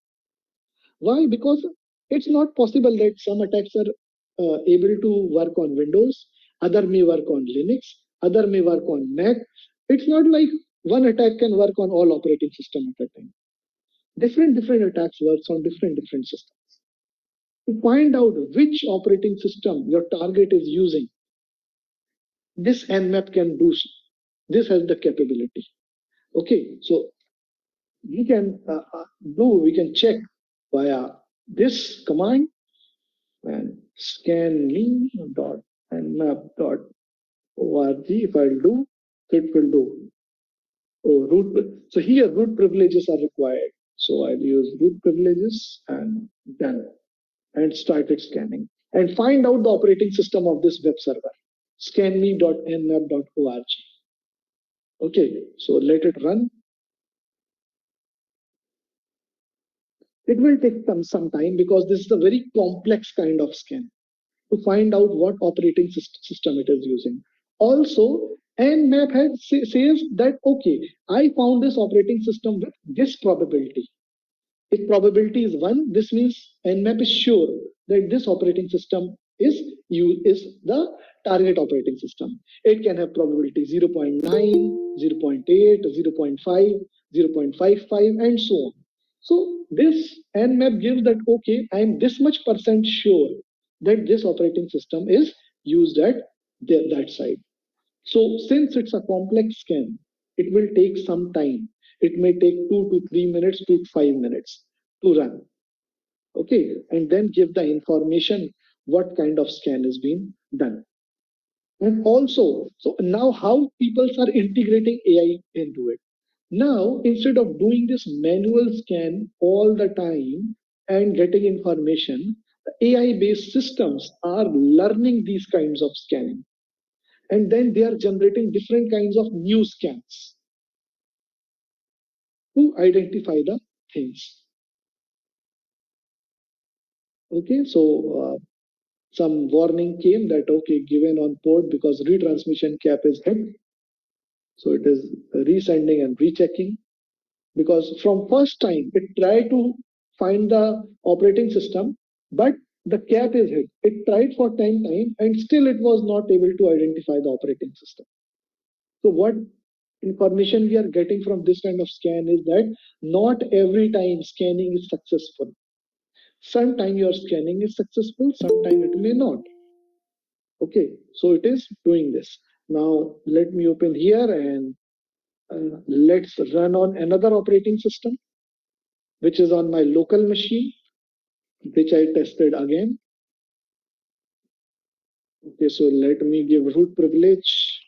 Why? Because it's not possible that some attacks are able to work on Windows, other may work on Linux, other may work on Mac. It's not like one attack can work on all operating system at a time. Different attacks works on different systems. To find out which operating system your target is using, this nmap can do so. This has the capability. Okay, so we can we can check via this command and scanme.nmap.org. If I'll do, it will do. Oh, root. So here root privileges are required. So I'll use root privileges and done. And started scanning and find out the operating system of this web server, scanme.nmap.org. Okay, so let it run. It will take some time because this is a very complex kind of scan. to find out what operating system it is using. Also, Nmap says that, okay, I found this operating system with this probability. If probability is 1, this means Nmap is sure that this operating system is the target operating system. It can have probability 0.9, 0.8, 0.5, 0.55, and so on. So this Nmap gives that, okay, I am this much % sure that this operating system is used at that side. So since it's a complex scan, it will take some time. It may take 2 to 3 minutes to 5 minutes to run. Okay, and then give the information what kind of scan is being done. And also, so now how people are integrating AI into it. Now, instead of doing this manual scan all the time and getting information, the AI-based systems are learning these kinds of scanning. And then they are generating different kinds of new scans to identify the things. Okay, so some warning came that, okay, given on port because retransmission cap is hit. So it is resending and rechecking, because from first time it tried to find the operating system, but the cap is hit. It tried for 10 times and still it was not able to identify the operating system. So what information we are getting from this kind of scan is that not every time scanning is successful. Sometime your scanning is successful, sometime it may not. Okay, so it is doing this. Now let me open here and let's run on another operating system, which is on my local machine, which I tested again. Okay, so let me give root privilege.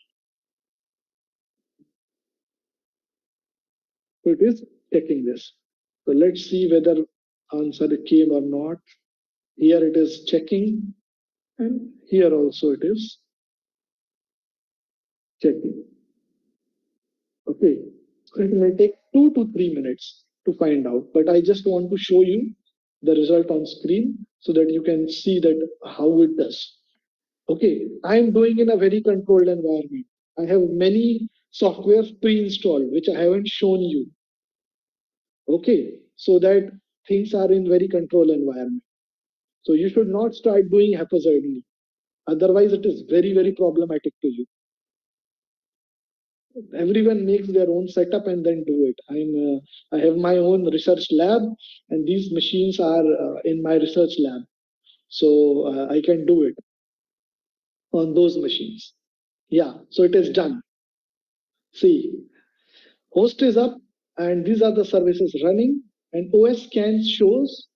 So it is checking this. So let's see whether answer came or not. Here it is checking, and here also it is checking. Okay, so it may take 2 to 3 minutes to find out, but I just want to show you the result on screen so that you can see that how it does. Okay, I am doing in a very controlled environment. I have many softwares pre-installed, which I haven't shown you. Okay, so that things are in very controlled environment. So you should not start doing haphazardly. Otherwise, it is very, very problematic to you. Everyone makes their own setup and then do it. I have my own research lab, and these machines are in my research lab. So I can do it on those machines. Yeah, so it is done. See, host is up, and these are the services running, and OS scan shows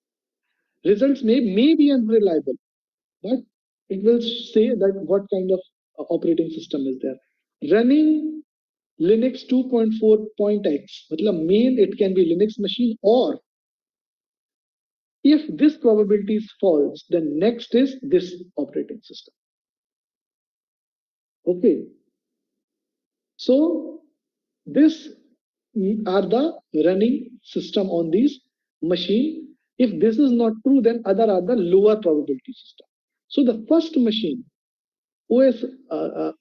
results may be unreliable, but it will say that what kind of operating system is there. Running Linux 2.4.x, matlab main it can be Linux machine, or if this probability is false, then next is this operating system. Okay, so this are the running system on these machine. If this is not true, then other are the lower probability system. So the first machine, OS,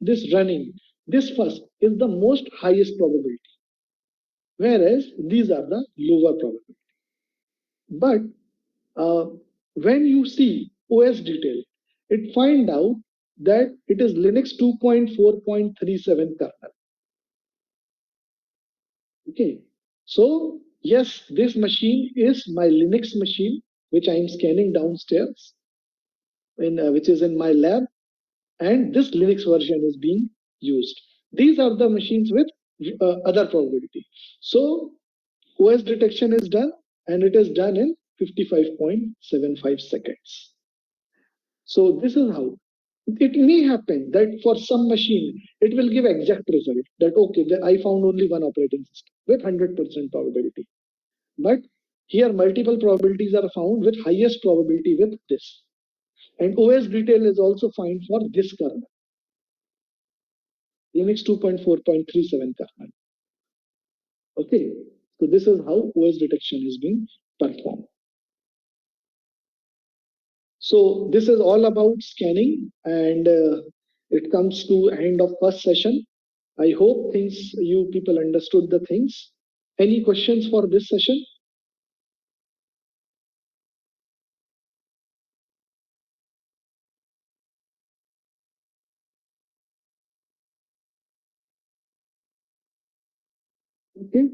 this running, this first is the most highest probability, whereas these are the lower probability. But when you see OS detail, it find out that it is Linux 2.4.37 kernel. Okay, so yes, this machine is my Linux machine, which I am scanning downstairs, which is in my lab, and this Linux version is being used. These are the machines with other probability. So OS detection is done, and it is done in 55.75 seconds. So this is how. It may happen that for some machine, it will give exact result that, okay, I found only one operating system with 100% probability. But here multiple probabilities are found with highest probability with this. And OS detail is also found for this kernel, Linux 2.4.37 kernel. Okay, so this is how OS detection is being performed. So this is all about scanning, and it comes to end of first session. I hope things you people understood the things. Any questions for this session? Okay.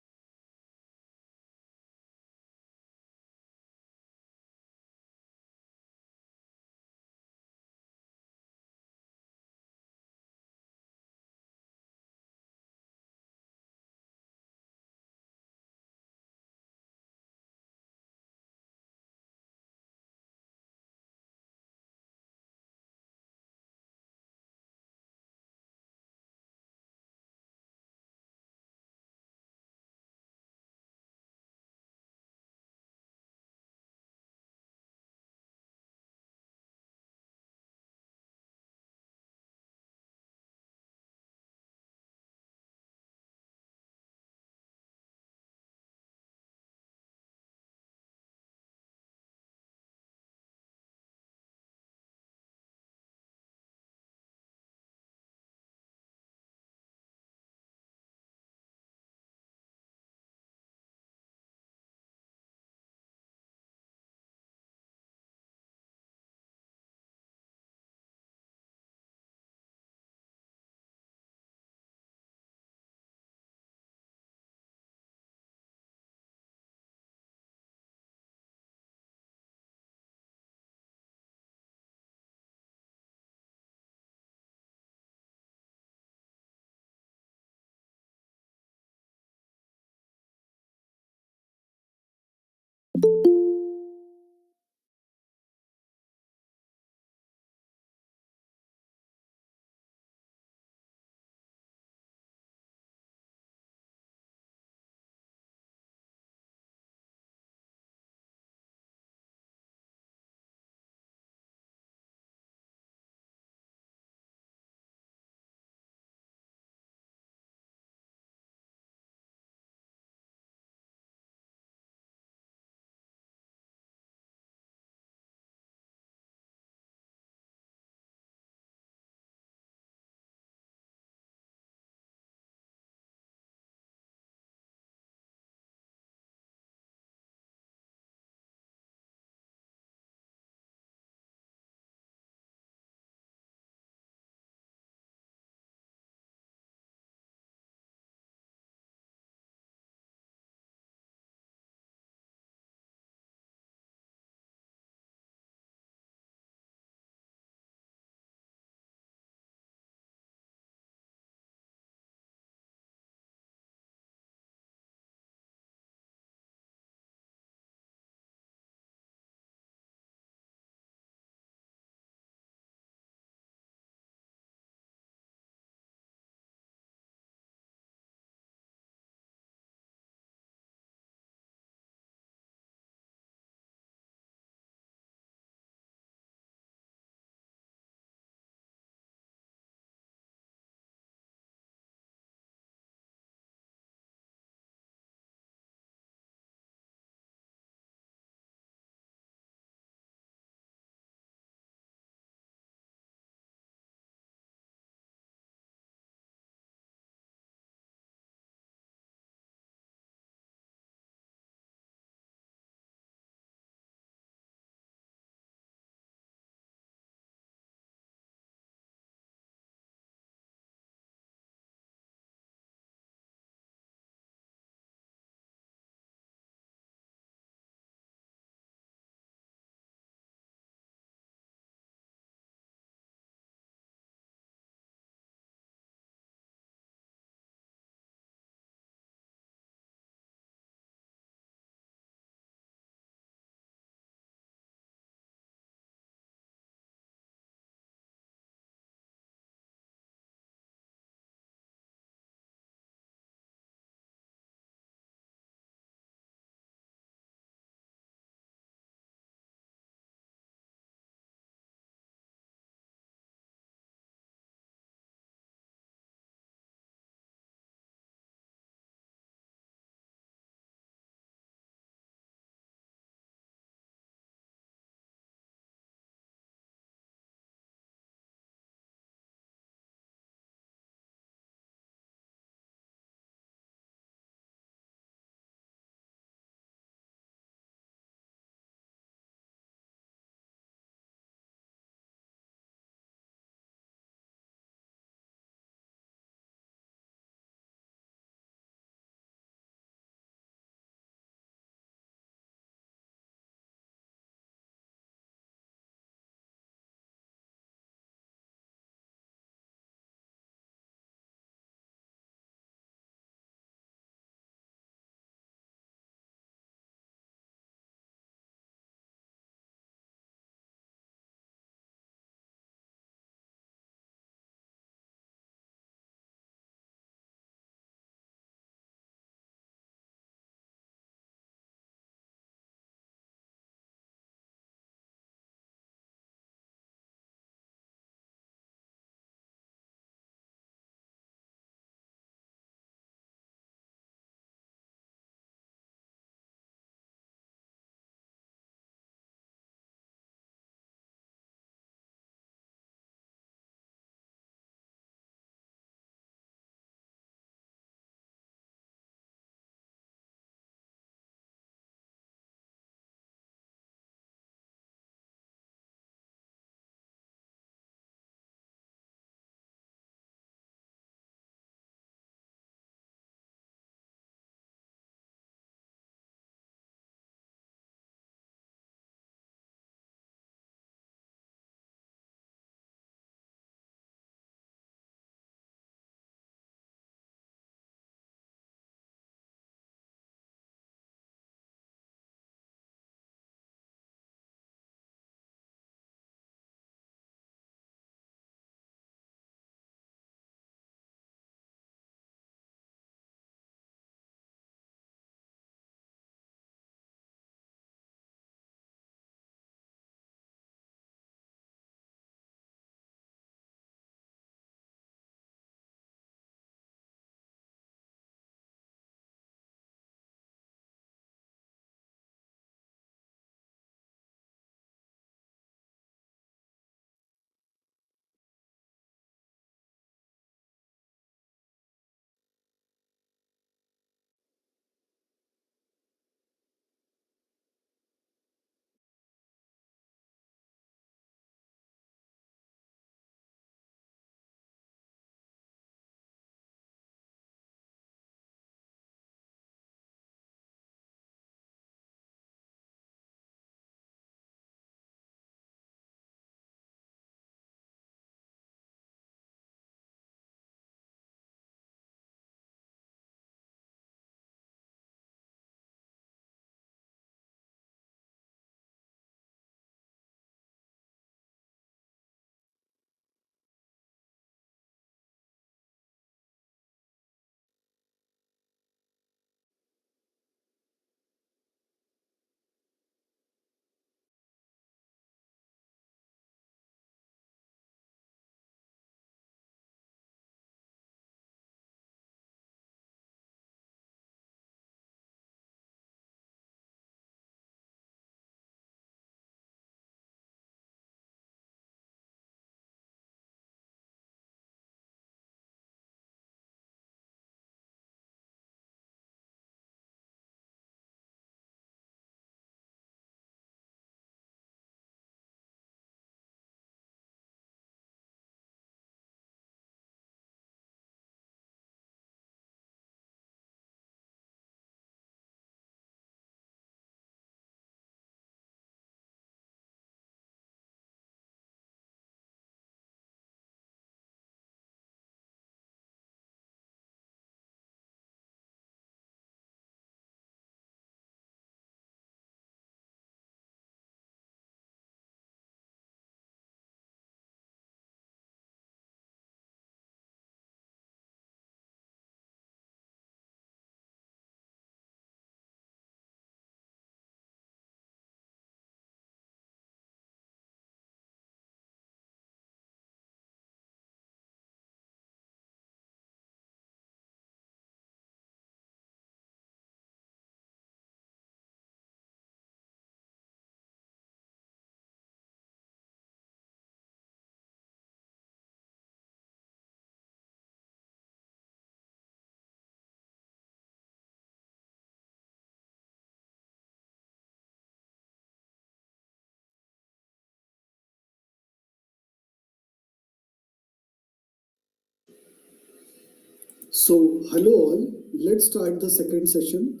So, hello all. Let's start the second session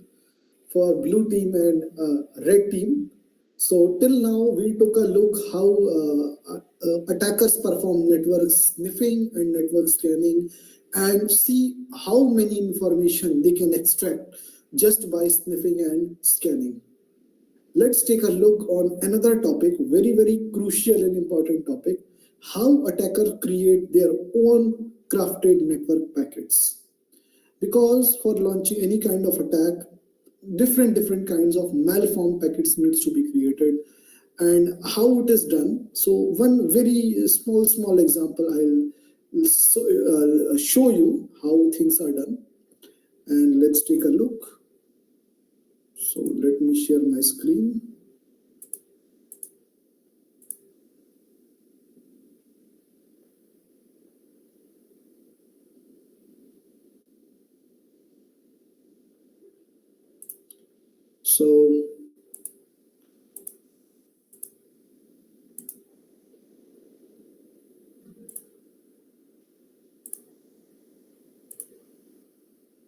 for blue team and red team. So, till now we took a look how attackers perform network sniffing and network scanning, and see how many information they can extract just by sniffing and scanning. Let's take a look on another topic, very crucial and important topic: how attackers create their own crafted network packets. Because for launching any kind of attack, different kinds of malformed packets needs to be created, and how it is done. So one very small example, I'll show you how things are done, and let's take a look. So let me share my screen. So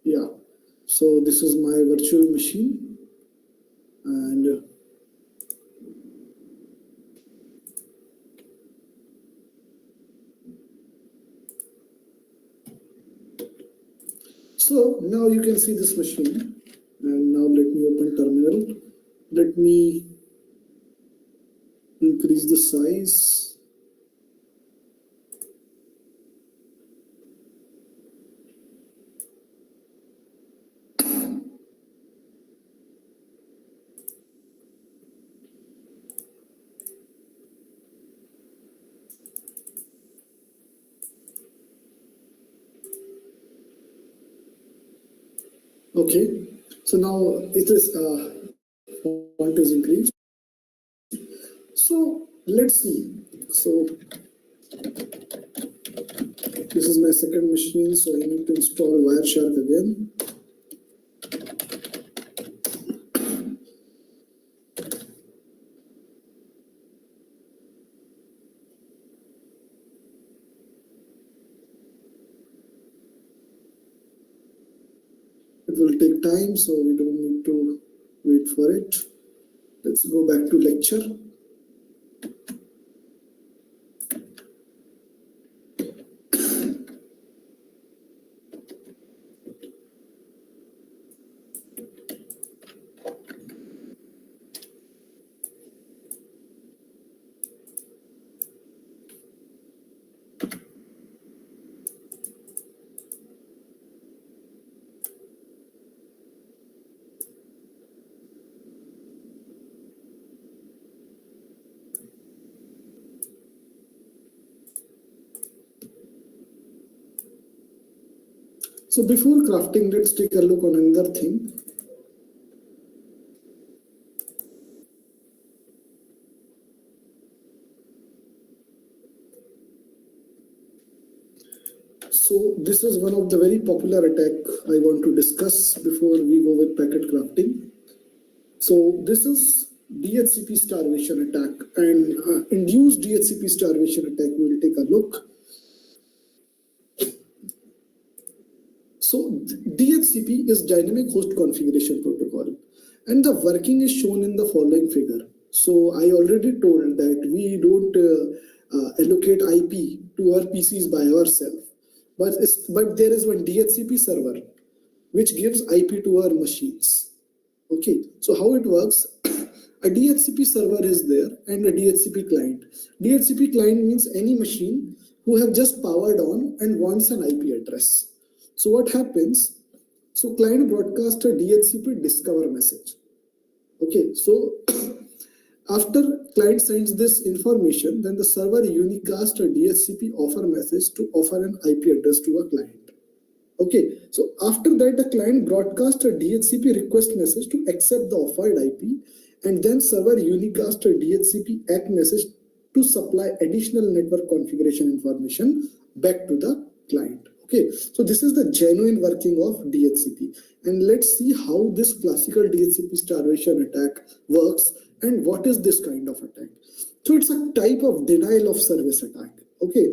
yeah, so this is my virtual machine, and so now you can see this machine. And now let me open terminal. Let me increase the size. Okay, so now it is font is increased. So let's see. So this is my second machine, so I need to install Wireshark again. It will take time, so we don't need to wait for it. Let's go back to lecture. So before crafting, let's take a look on another thing. So this is one of the very popular attack I want to discuss before we go with packet crafting. So this is DHCP starvation attack, and induced DHCP starvation attack we will take a look. So DHCP is dynamic host configuration protocol, and the working is shown in the following figure. So I already told that we don't allocate IP to our PCs by ourselves, but there is one DHCP server which gives IP to our machines. Okay, so how it works? A DHCP server is there and a DHCP client. DHCP client means any machine who have just powered on and wants an IP address. So what happens? So client broadcasts a DHCP discover message. Okay, so after client sends this information, then the server unicast a DHCP offer message to offer an IP address to a client. Okay, so after that, the client broadcasts a DHCP request message to accept the offered IP, and then server unicast a DHCP ACK message to supply additional network configuration information back to the client. Okay, so this is the genuine working of DHCP, and let's see how this classical DHCP starvation attack works and what is this kind of attack. So it's a type of denial of service attack. Okay,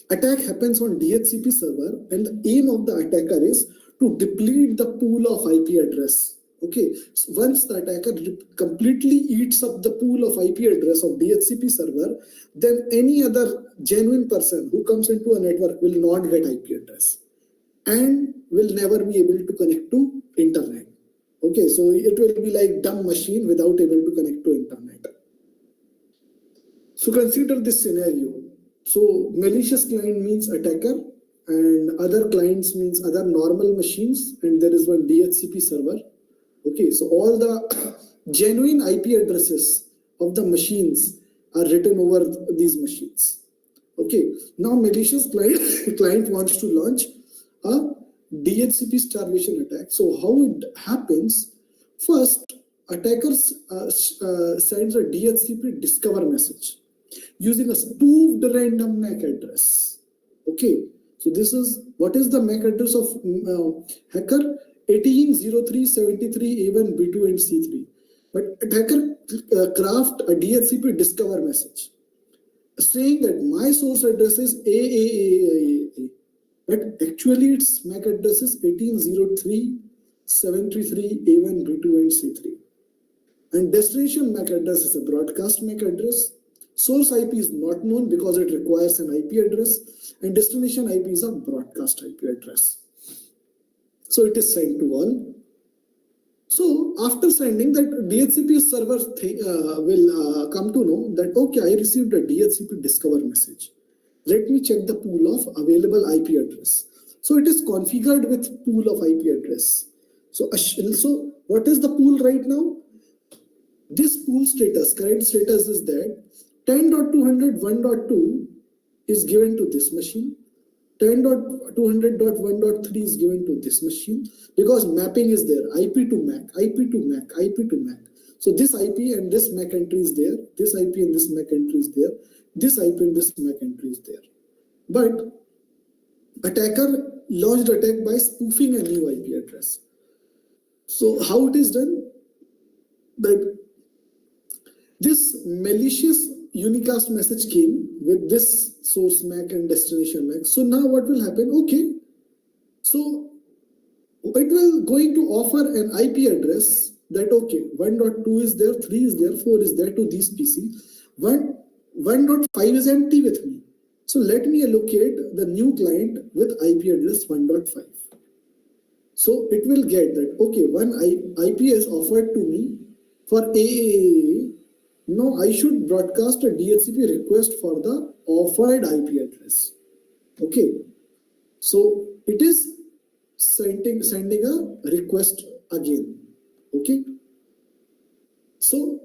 Attack happens on DHCP server, and the aim of the attacker is to deplete the pool of IP address. Okay, so once the attacker completely eats up the pool of IP address of DHCP server, then any other genuine person who comes into a network will not get IP address and will never be able to connect to internet. Okay, so it will be like dumb machine without able to connect to internet. So consider this scenario. So malicious client means attacker, and other clients means other normal machines, and there is one DHCP server. Okay, so all the genuine IP addresses of the machines are written over these machines. Okay, now malicious client wants to launch a DHCP starvation attack. So how it happens? First, attackers sends a DHCP discover message using a spoofed random MAC address. Okay, so this is what is the MAC address of hacker? 180373 A1 B2 and C3. But attacker craft a DHCP discover message saying that my source address is AAAAA, but actually its MAC address is 180373 A1 B2 and C3. And destination MAC address is a broadcast MAC address. Source IP is not known because it requires an IP address, and destination IP is a broadcast IP address. So it is sent to all. So after sending that, DHCP server will come to know that, okay, I received a DHCP discover message. Let me check the pool of available IP address. So it is configured with pool of IP address. So what is the pool right now? This pool status, current status is that 10.200.1.2 is given to this machine. 10.200.1.3 is given to this machine because mapping is there, IP to MAC, IP to MAC, IP to MAC. So this IP and this MAC entry is there, this IP and this MAC entry is there, this IP and this MAC entry is there. But attacker launched attack by spoofing a new IP address. So how it is done? That this malicious unicast message came with this source MAC and destination MAC. So now what will happen? Okay, so it will going to offer an IP address that, okay, 1.2 is there, 3 is there, 4 is there to these PC. 1.5 is empty with me. So let me allocate the new client with IP address 1.5. So it will get that, okay, one IP is offered to me for AAA. Now I should broadcast a DHCP request for the offered IP address. Okay, so it is sending a request again. Okay, so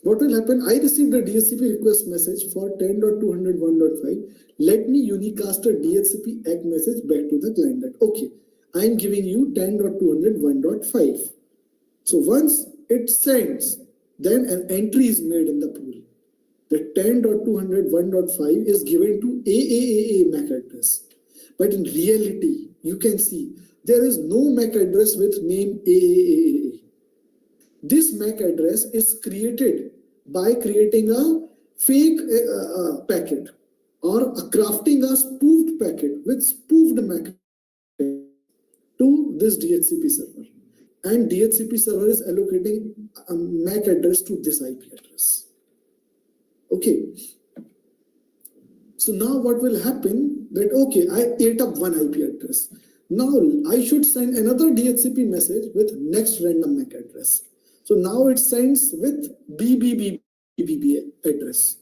what will happen? I received a DHCP request message for 10.200.1.5. Let me unicast a DHCP ACK message back to the client that, okay, I am giving you 10.200.1.5. So once it sends, then an entry is made in the pool. The 10.200.1.5 is given to AAAA MAC address. But in reality, you can see there is no MAC address with name AAAA. This MAC address is created by creating a fake packet or crafting a spoofed packet with spoofed MAC to this DHCP server. And DHCP server is allocating a MAC address to this IP address. Okay. So now what will happen? That, okay, I ate up one IP address. Now I should send another DHCP message with next random MAC address. So now it sends with BBB address.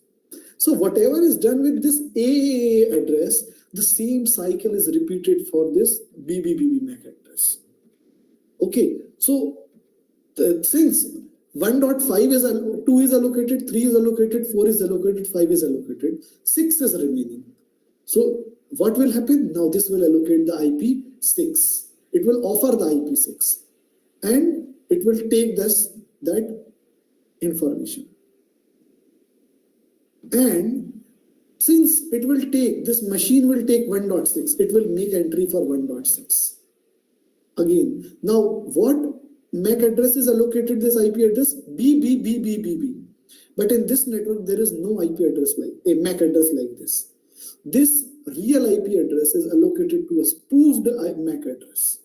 So whatever is done with this AAA address, the same cycle is repeated for this BBB MAC address. Okay, so since 1.5 is 2 is allocated, 3 is allocated, 4 is allocated, 5 is allocated, 6 is remaining. So what will happen? Now this will allocate the IP 6. It will offer the IP 6 and it will take that information. And since it will take, this machine will take 1.6, it will make entry for 1.6. Again, now what MAC address is allocated this IP address? BBBBBB. But in this network, there is no IP address like a MAC address like this. This real IP address is allocated to a spoofed MAC address.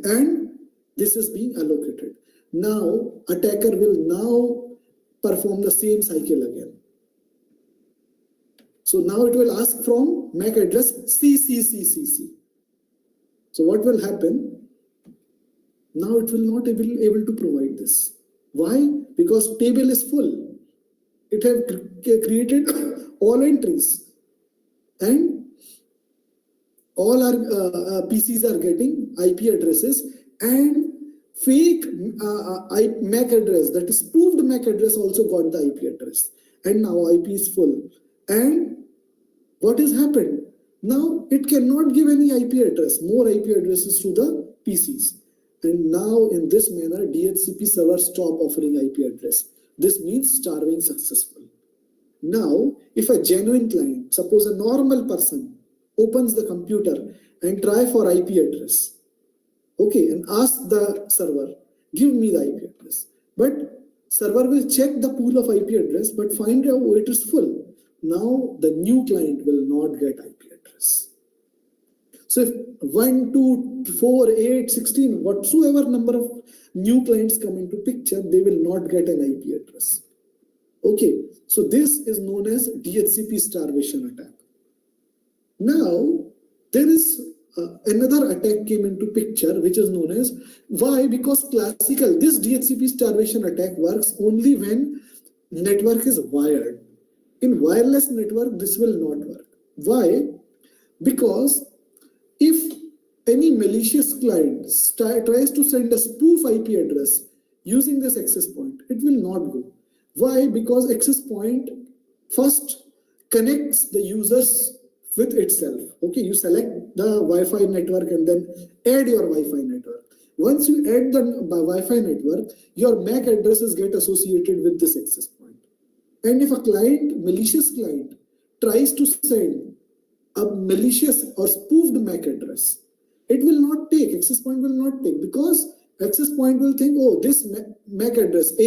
And this is being allocated. Now, attacker will now perform the same cycle again. So now it will ask from MAC address CCCCC. So what will happen? Now it will not be able to provide this. Why? Because table is full. It has created all entries, and all our PCs are getting IP addresses, and fake MAC address, that is spoofed MAC address, also got the IP address, and now IP is full. And what has happened? Now it cannot give any IP address, more IP addresses to the PCs. And now in this manner, DHCP server stop offering IP address. This means starving successful. Now, if a genuine client, suppose a normal person, opens the computer and try for IP address, okay, and ask the server, give me the IP address. But server will check the pool of IP address, but find out it is full. Now the new client will not get IP address. So if 1, 2, 4, 8, 16, whatsoever number of new clients come into picture, they will not get an IP address. Okay, so this is known as DHCP starvation attack. Now, there is another attack came into picture, which is known as, why? Because classical, this DHCP starvation attack works only when network is wired. In wireless network, this will not work. Why? Because if any malicious client tries to send a spoof IP address using this access point, it will not go. Why? Because access point first connects the users with itself. Okay, you select the Wi-Fi network and then add your Wi-Fi network. Once you add the Wi-Fi network, your MAC addresses get associated with this access point. And if a client, malicious client, tries to send a malicious or spoofed MAC address, it will not take, access point will not take, because access point will think, oh, this MAC address A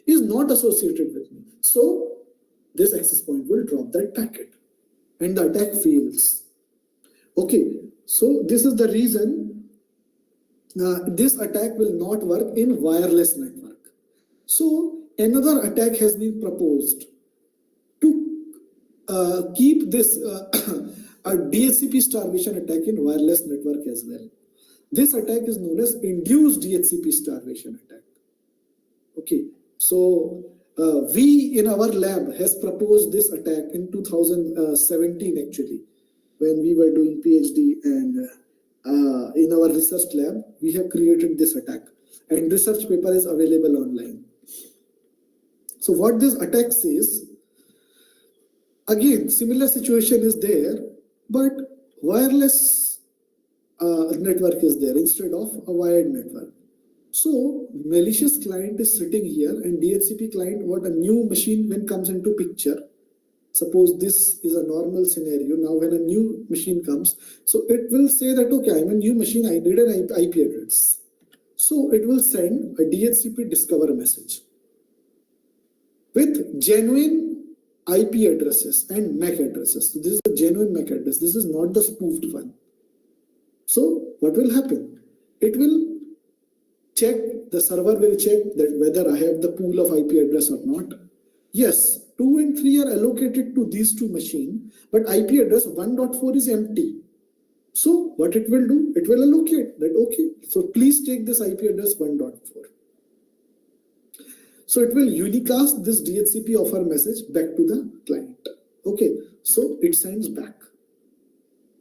is not associated with me. So this access point will drop that packet and the attack fails. Okay, so this is the reason this attack will not work in wireless network. So another attack has been proposed to keep this a DHCP starvation attack in wireless network as well. This attack is known as induced DHCP starvation attack. Okay, so we in our lab has proposed this attack in 2017 actually, when we were doing PhD, and in our research lab we have created this attack, and research paper is available online. So what this attack says, again similar situation is there, but wireless network is there instead of a wired network. So malicious client is sitting here, and DHCP client, what a new machine when comes into picture, suppose this is a normal scenario. Now when a new machine comes, so it will say that, okay, I'm a new machine, I need an IP address. So it will send a DHCP discover message with genuine IP addresses and MAC addresses. So this is a genuine MAC address. This is not the spoofed one. So what will happen? It will check, the server will check that whether I have the pool of IP address or not. Yes, 2 and 3 are allocated to these two machines, but IP address 1.4 is empty. So what it will do? It will allocate that, okay, so please take this IP address 1.4. So it will unicast this DHCP offer message back to the client. Okay, so it sends back.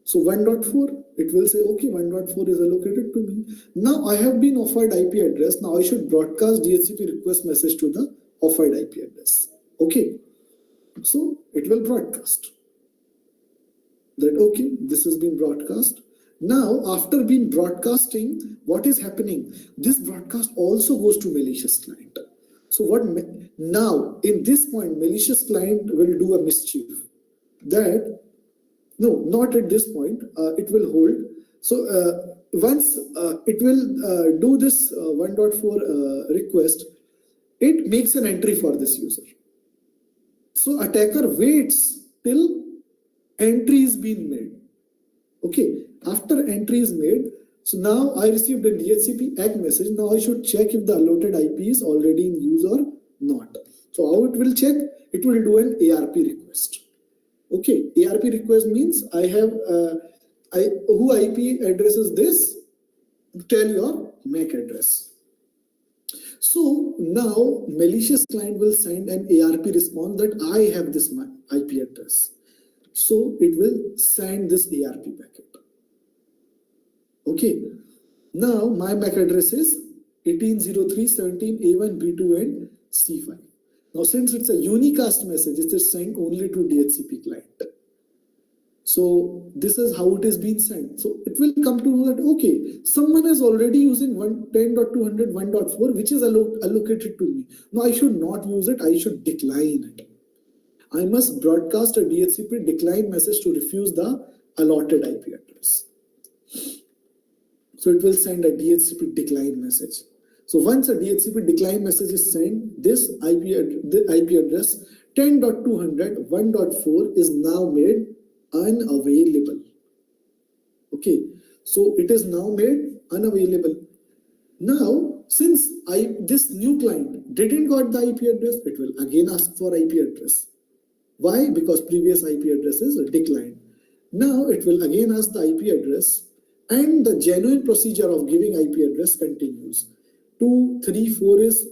So 1.4, it will say, okay, 1.4 is allocated to me. Now I have been offered IP address. Now I should broadcast DHCP request message to the offered IP address. Okay, so it will broadcast that, okay, this has been broadcast. Now, after being broadcasting, what is happening? This broadcast also goes to malicious client. So what now in this point, malicious client will do a mischief that, no, not at this point, it will hold. So once it will do this 1.4 request, it makes an entry for this user. So attacker waits till entry is being made. Okay, after entry is made, so now I received a DHCP ACK message. Now I should check if the allotted IP is already in use or not. So how it will check? It will do an ARP request. Okay, ARP request means I have who IP address is this? Tell your MAC address. So now malicious client will send an ARP response that I have this IP address. So it will send this ARP packet. Okay. Now my MAC address is 18.03.17 A1 B2 and C5. Now since it's a unicast message, it is sent only to DHCP client. So this is how it is being sent. So it will come to know that, okay, someone is already using 10.200 1.4, which is allocated to me. No, I should not use it. I should decline it. I must broadcast a DHCP decline message to refuse the allotted IP address. So it will send a DHCP decline message. So once a DHCP decline message is sent, this IP address 10.200 1.4 is now made unavailable. Okay, so it is now made unavailable. Now, since this new client didn't got the IP address, it will again ask for IP address. Why? Because previous IP address is declined. Now it will again ask the IP address, and the genuine procedure of giving IP address continues. 2, 3, 4 is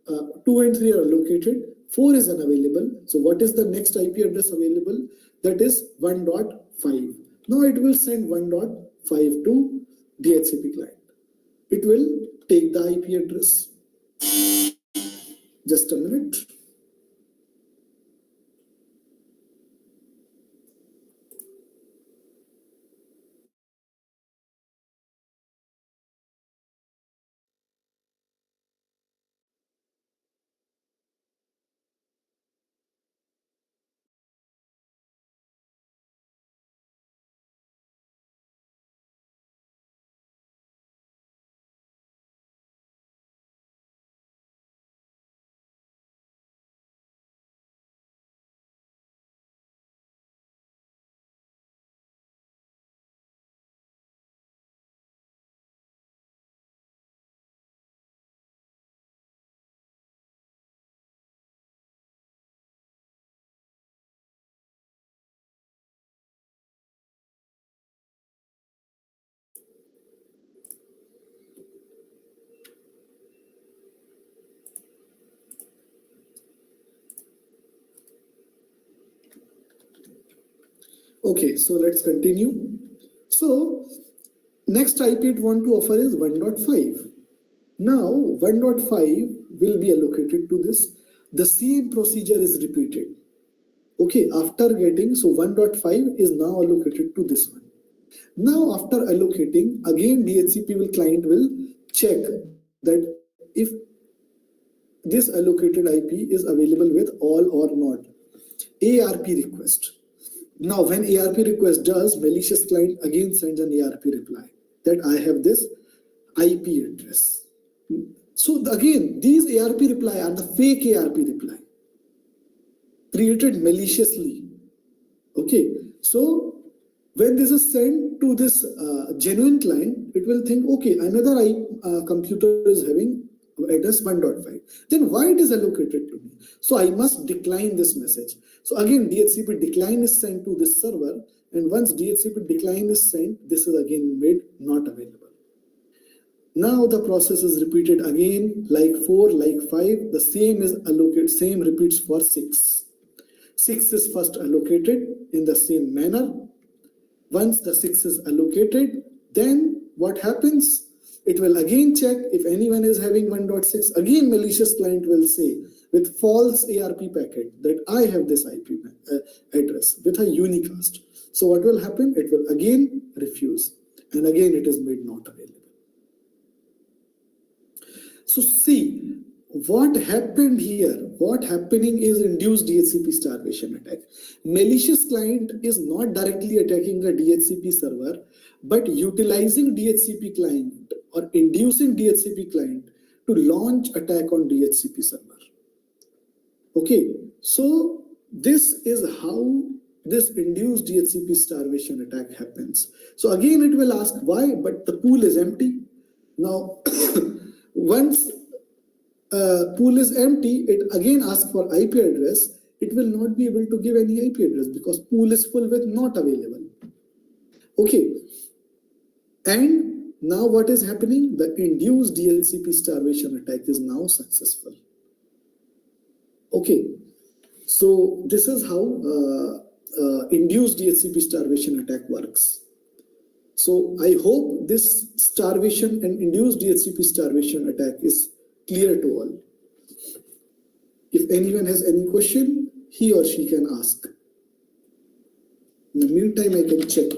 2 and 3 are allocated. 4 is unavailable. So what is the next IP address available? That is 1.5. Now it will send 1.5 to DHCP client. It will take the IP address. Just a minute. Okay, so let's continue. So next IP it want to offer is 1.5. Now 1.5 will be allocated to this. The same procedure is repeated. Okay, after getting, so 1.5 is now allocated to this one. Now after allocating, again DHCP client will check that if this allocated IP is available with all or not. ARP request. Now when ARP request does, malicious client again sends an ARP reply that I have this IP address. So again, these ARP reply are the fake ARP reply created maliciously. Okay, so when this is sent to this genuine client, it will think, okay, another computer is having address 1.5. Then why it is allocated to me? So I must decline this message. So again, DHCP decline is sent to this server, and once DHCP decline is sent, this is again made not available. Now the process is repeated again, like 4, like 5. The same is allocated, same repeats for 6. 6 is first allocated in the same manner. Once the 6 is allocated, then what happens? It will again check if anyone is having 1.6. Again, malicious client will say with false ARP packet that I have this IP address with a unicast. So what will happen? It will again refuse, and again it is made not available. So see, what happened here, what happening is induced DHCP starvation attack. Malicious client is not directly attacking the DHCP server, but utilizing DHCP client or inducing DHCP client to launch attack on DHCP server. Okay, so this is how this induced DHCP starvation attack happens. So again, it will ask why, but the pool is empty. Now, once pool is empty, it again asks for IP address. It will not be able to give any IP address because pool is full with not available. Okay. And now what is happening? The induced DHCP starvation attack is now successful. Okay. So this is how induced DHCP starvation attack works. So I hope this starvation and induced DHCP starvation attack is clear to all. If anyone has any question, he or she can ask. In the meantime, I can check.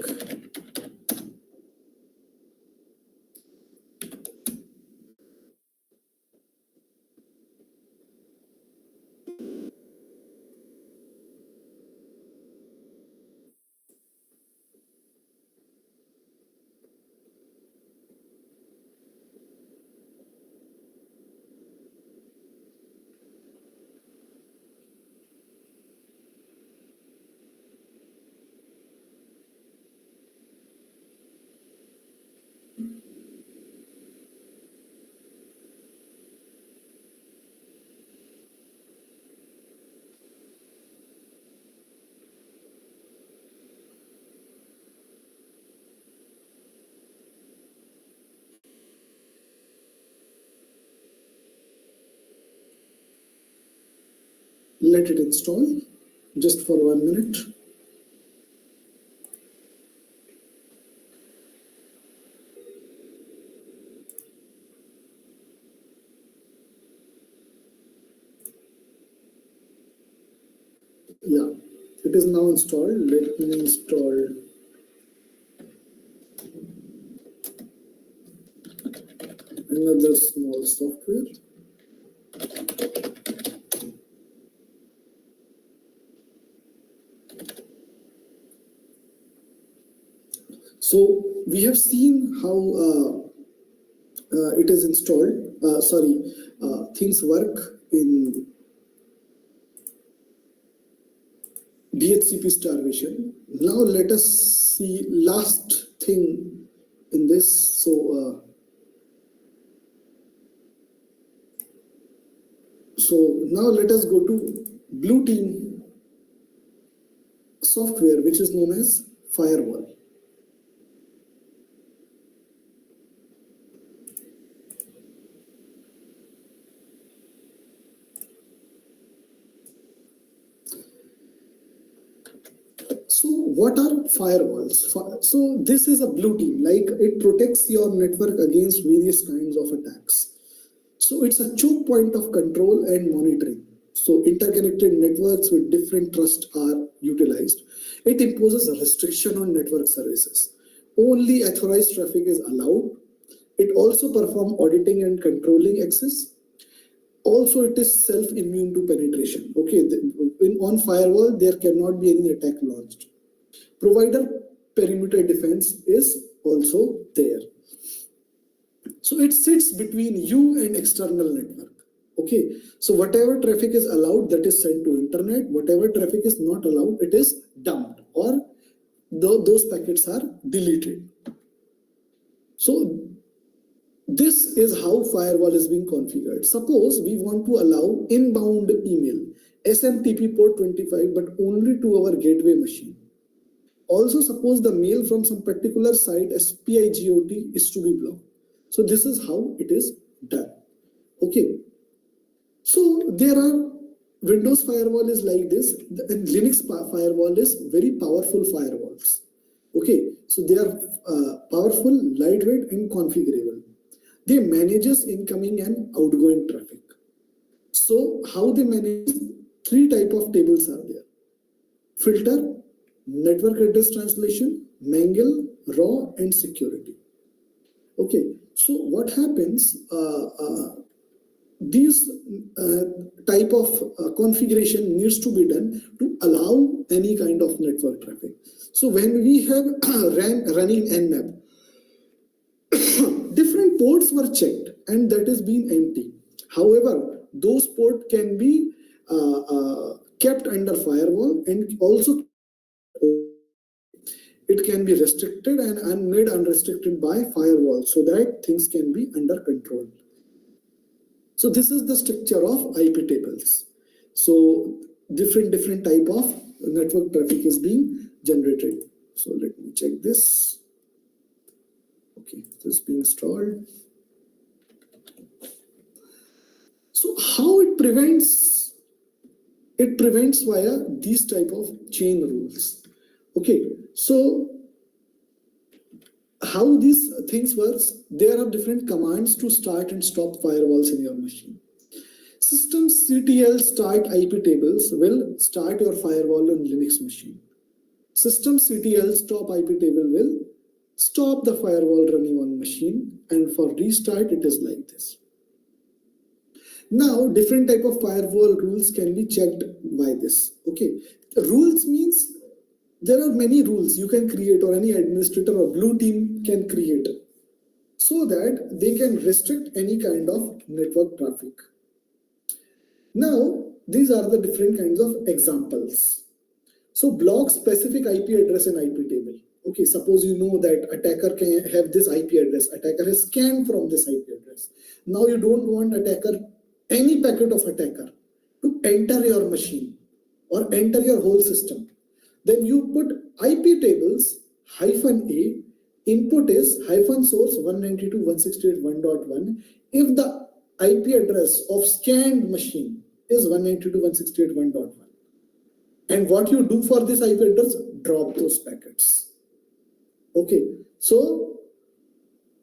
Let it install just for 1 minute. Yeah, it is now installed. Let me install another small software. So we have seen how it is installed. Things work in DHCP starvation. Now let us see last thing in this. So now let us go to blue team software, which is known as firewall. So what are firewalls? So this is a blue team, like it protects your network against various kinds of attacks. So it's a choke point of control and monitoring. So interconnected networks with different trusts are utilized. It imposes a restriction on network services. Only authorized traffic is allowed. It also performs auditing and controlling access. Also, it is self-immune to penetration. Okay, on firewall, there cannot be any attack launched. Provider perimeter defense is also there. So it sits between you and external network. Okay, so whatever traffic is allowed, that is sent to internet. Whatever traffic is not allowed, it is dumped, or those packets are deleted. So this is how firewall is being configured. Suppose we want to allow inbound email, SMTP port 25, but only to our gateway machine. Also, suppose the mail from some particular site, SPIGOT, is to be blocked. So this is how it is done. Okay. So there are Windows firewall is like this, and Linux firewall is very powerful firewalls. Okay. So they are powerful, lightweight, and configurable. They manages incoming and outgoing traffic. So how they manage? 3 types of tables are there: filter, network address translation, mangle, raw, and security. Okay, so what happens? These type of configuration needs to be done to allow any kind of network traffic. So when we have running Nmap, different ports were checked and that is being empty. However, those ports can be kept under firewall, and also it can be restricted and made unrestricted by firewall so that things can be under control. So this is the structure of IP tables. So different type of network traffic is being generated. So let me check this. Okay, this is being installed. So how it prevents? It prevents via these type of chain rules. Okay, so how these things works? There are different commands to start and stop firewalls in your machine. System CTL start IP tables will start your firewall on Linux machine. System CTL stop IP table will stop the firewall running on machine, and for restart it is like this. Now different type of firewall rules can be checked by this. Okay, rules means there are many rules you can create, or any administrator or blue team can create, so that they can restrict any kind of network traffic. Now these are the different kinds of examples. So block specific IP address and IP table. Okay, suppose you know that attacker can have this IP address. Attacker has scanned from this IP address. Now you don't want any packet of attacker to enter your machine or enter your whole system. Then you put IP tables -a, input is -source 192.168.1.1 if the IP address of scanned machine is 192.168.1.1. And what you do for this IP address, drop those packets. Okay, so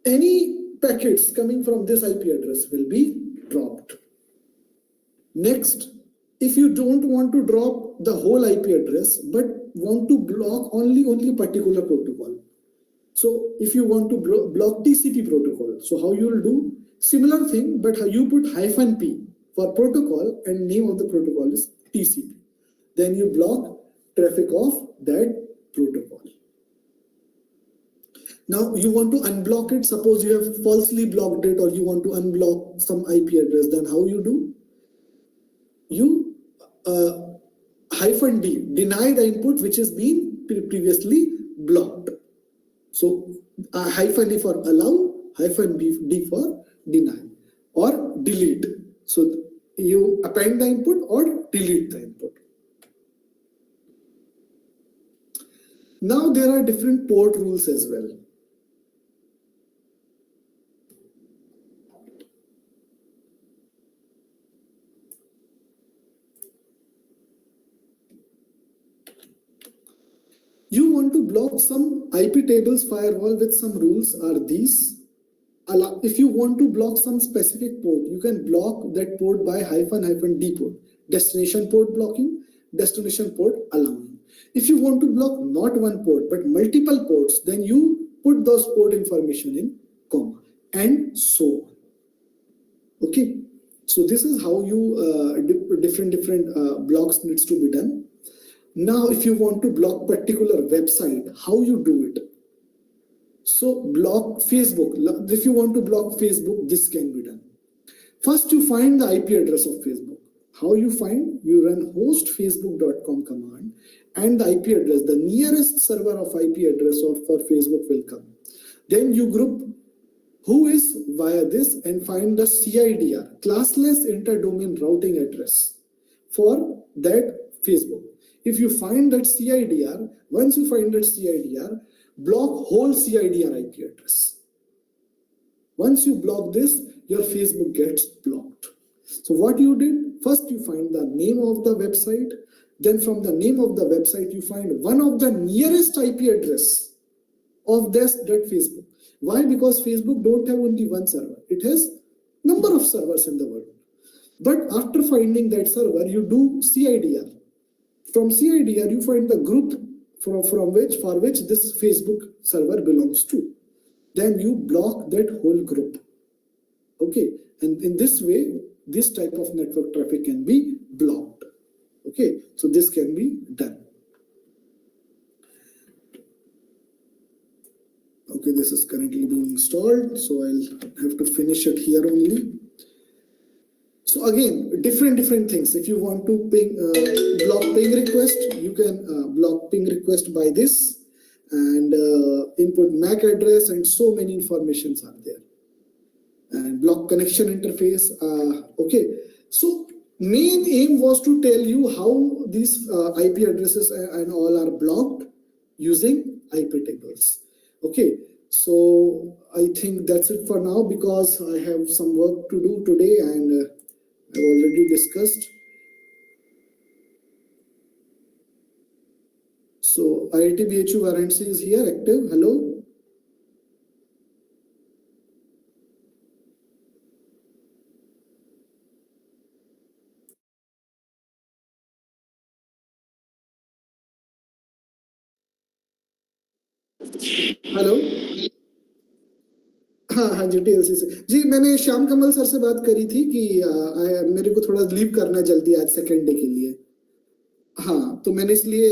any packets coming from this IP address will be dropped. Next, if you don't want to drop the whole IP address but want to block only particular protocol. So if you want to block TCP protocol, so how you will do? Similar thing, but you put -p for protocol and name of the protocol is TCP. Then you block traffic of that protocol. Now you want to unblock it. Suppose you have falsely blocked it, or you want to unblock some IP address. Then how you do? You -d, deny the input which has been previously blocked. So -e for allow, -d for deny or delete. So you append the input or delete the input. Now there are different port rules as well. You want to block some IP tables firewall with some rules are these. If you want to block some specific port, you can block that port by -d port. Destination port blocking, destination port allowing. If you want to block not one port but multiple ports, then you put those port information in comma and so on. Okay, so this is how you different blocks needs to be done. Now if you want to block particular website, how you do it? So block Facebook. If you want to block Facebook, this can be done. First you find the IP address of Facebook. How you find? You run host facebook.com command, and the IP address, the nearest server of IP address for Facebook will come. Then you group who is via this and find the CIDR, classless interdomain routing address for that Facebook. If you find that CIDR, once you find that CIDR, block whole CIDR IP address. Once you block this, your Facebook gets blocked. So what you did, first you find the name of the website, then from the name of the website you find one of the nearest IP address of that Facebook. Why? Because Facebook don't have only one server. It has number of servers in the world. But after finding that server, you do CIDR. From CIDR, you find the group for which this Facebook server belongs to. Then you block that whole group. Okay, and in this way, this type of network traffic can be blocked. Okay, so this can be done. Okay, this is currently being installed, so I'll have to finish it here only. So again, different things. If you want to ping block ping request, you can block ping request by this, and input MAC address, and so many informations are there. And block connection interface. Okay, so main aim was to tell you how these IP addresses and all are blocked using IP tables. Okay, so I think that's it for now, because I have some work to do today, and I've already discussed. So IIT BHU Varanasi is here, active. Hello. Hello. हाँ जी, TLC से जी। मैंने श्याम कमल sir से बात करी थी कि मेरे को थोड़ा लीव करना है जल्दी आज सेकेंड डे के लिए। हाँ, तो मैंने इसलिए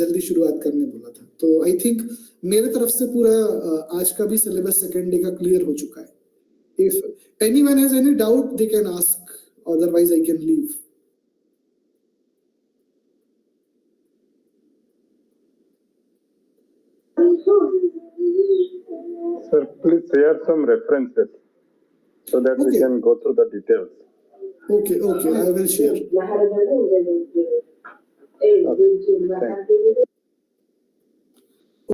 जल्दी शुरुआत करने बोला था। तो आई थिंक मेरे तरफ से पूरा आज का भी सिलेबस सेकेंड डे का क्लियर हो चुका है। If anyone has any doubt they can ask, otherwise I can leave. Sir, please share some references so that we can go through the details. Okay, I will share. Okay. Thank you.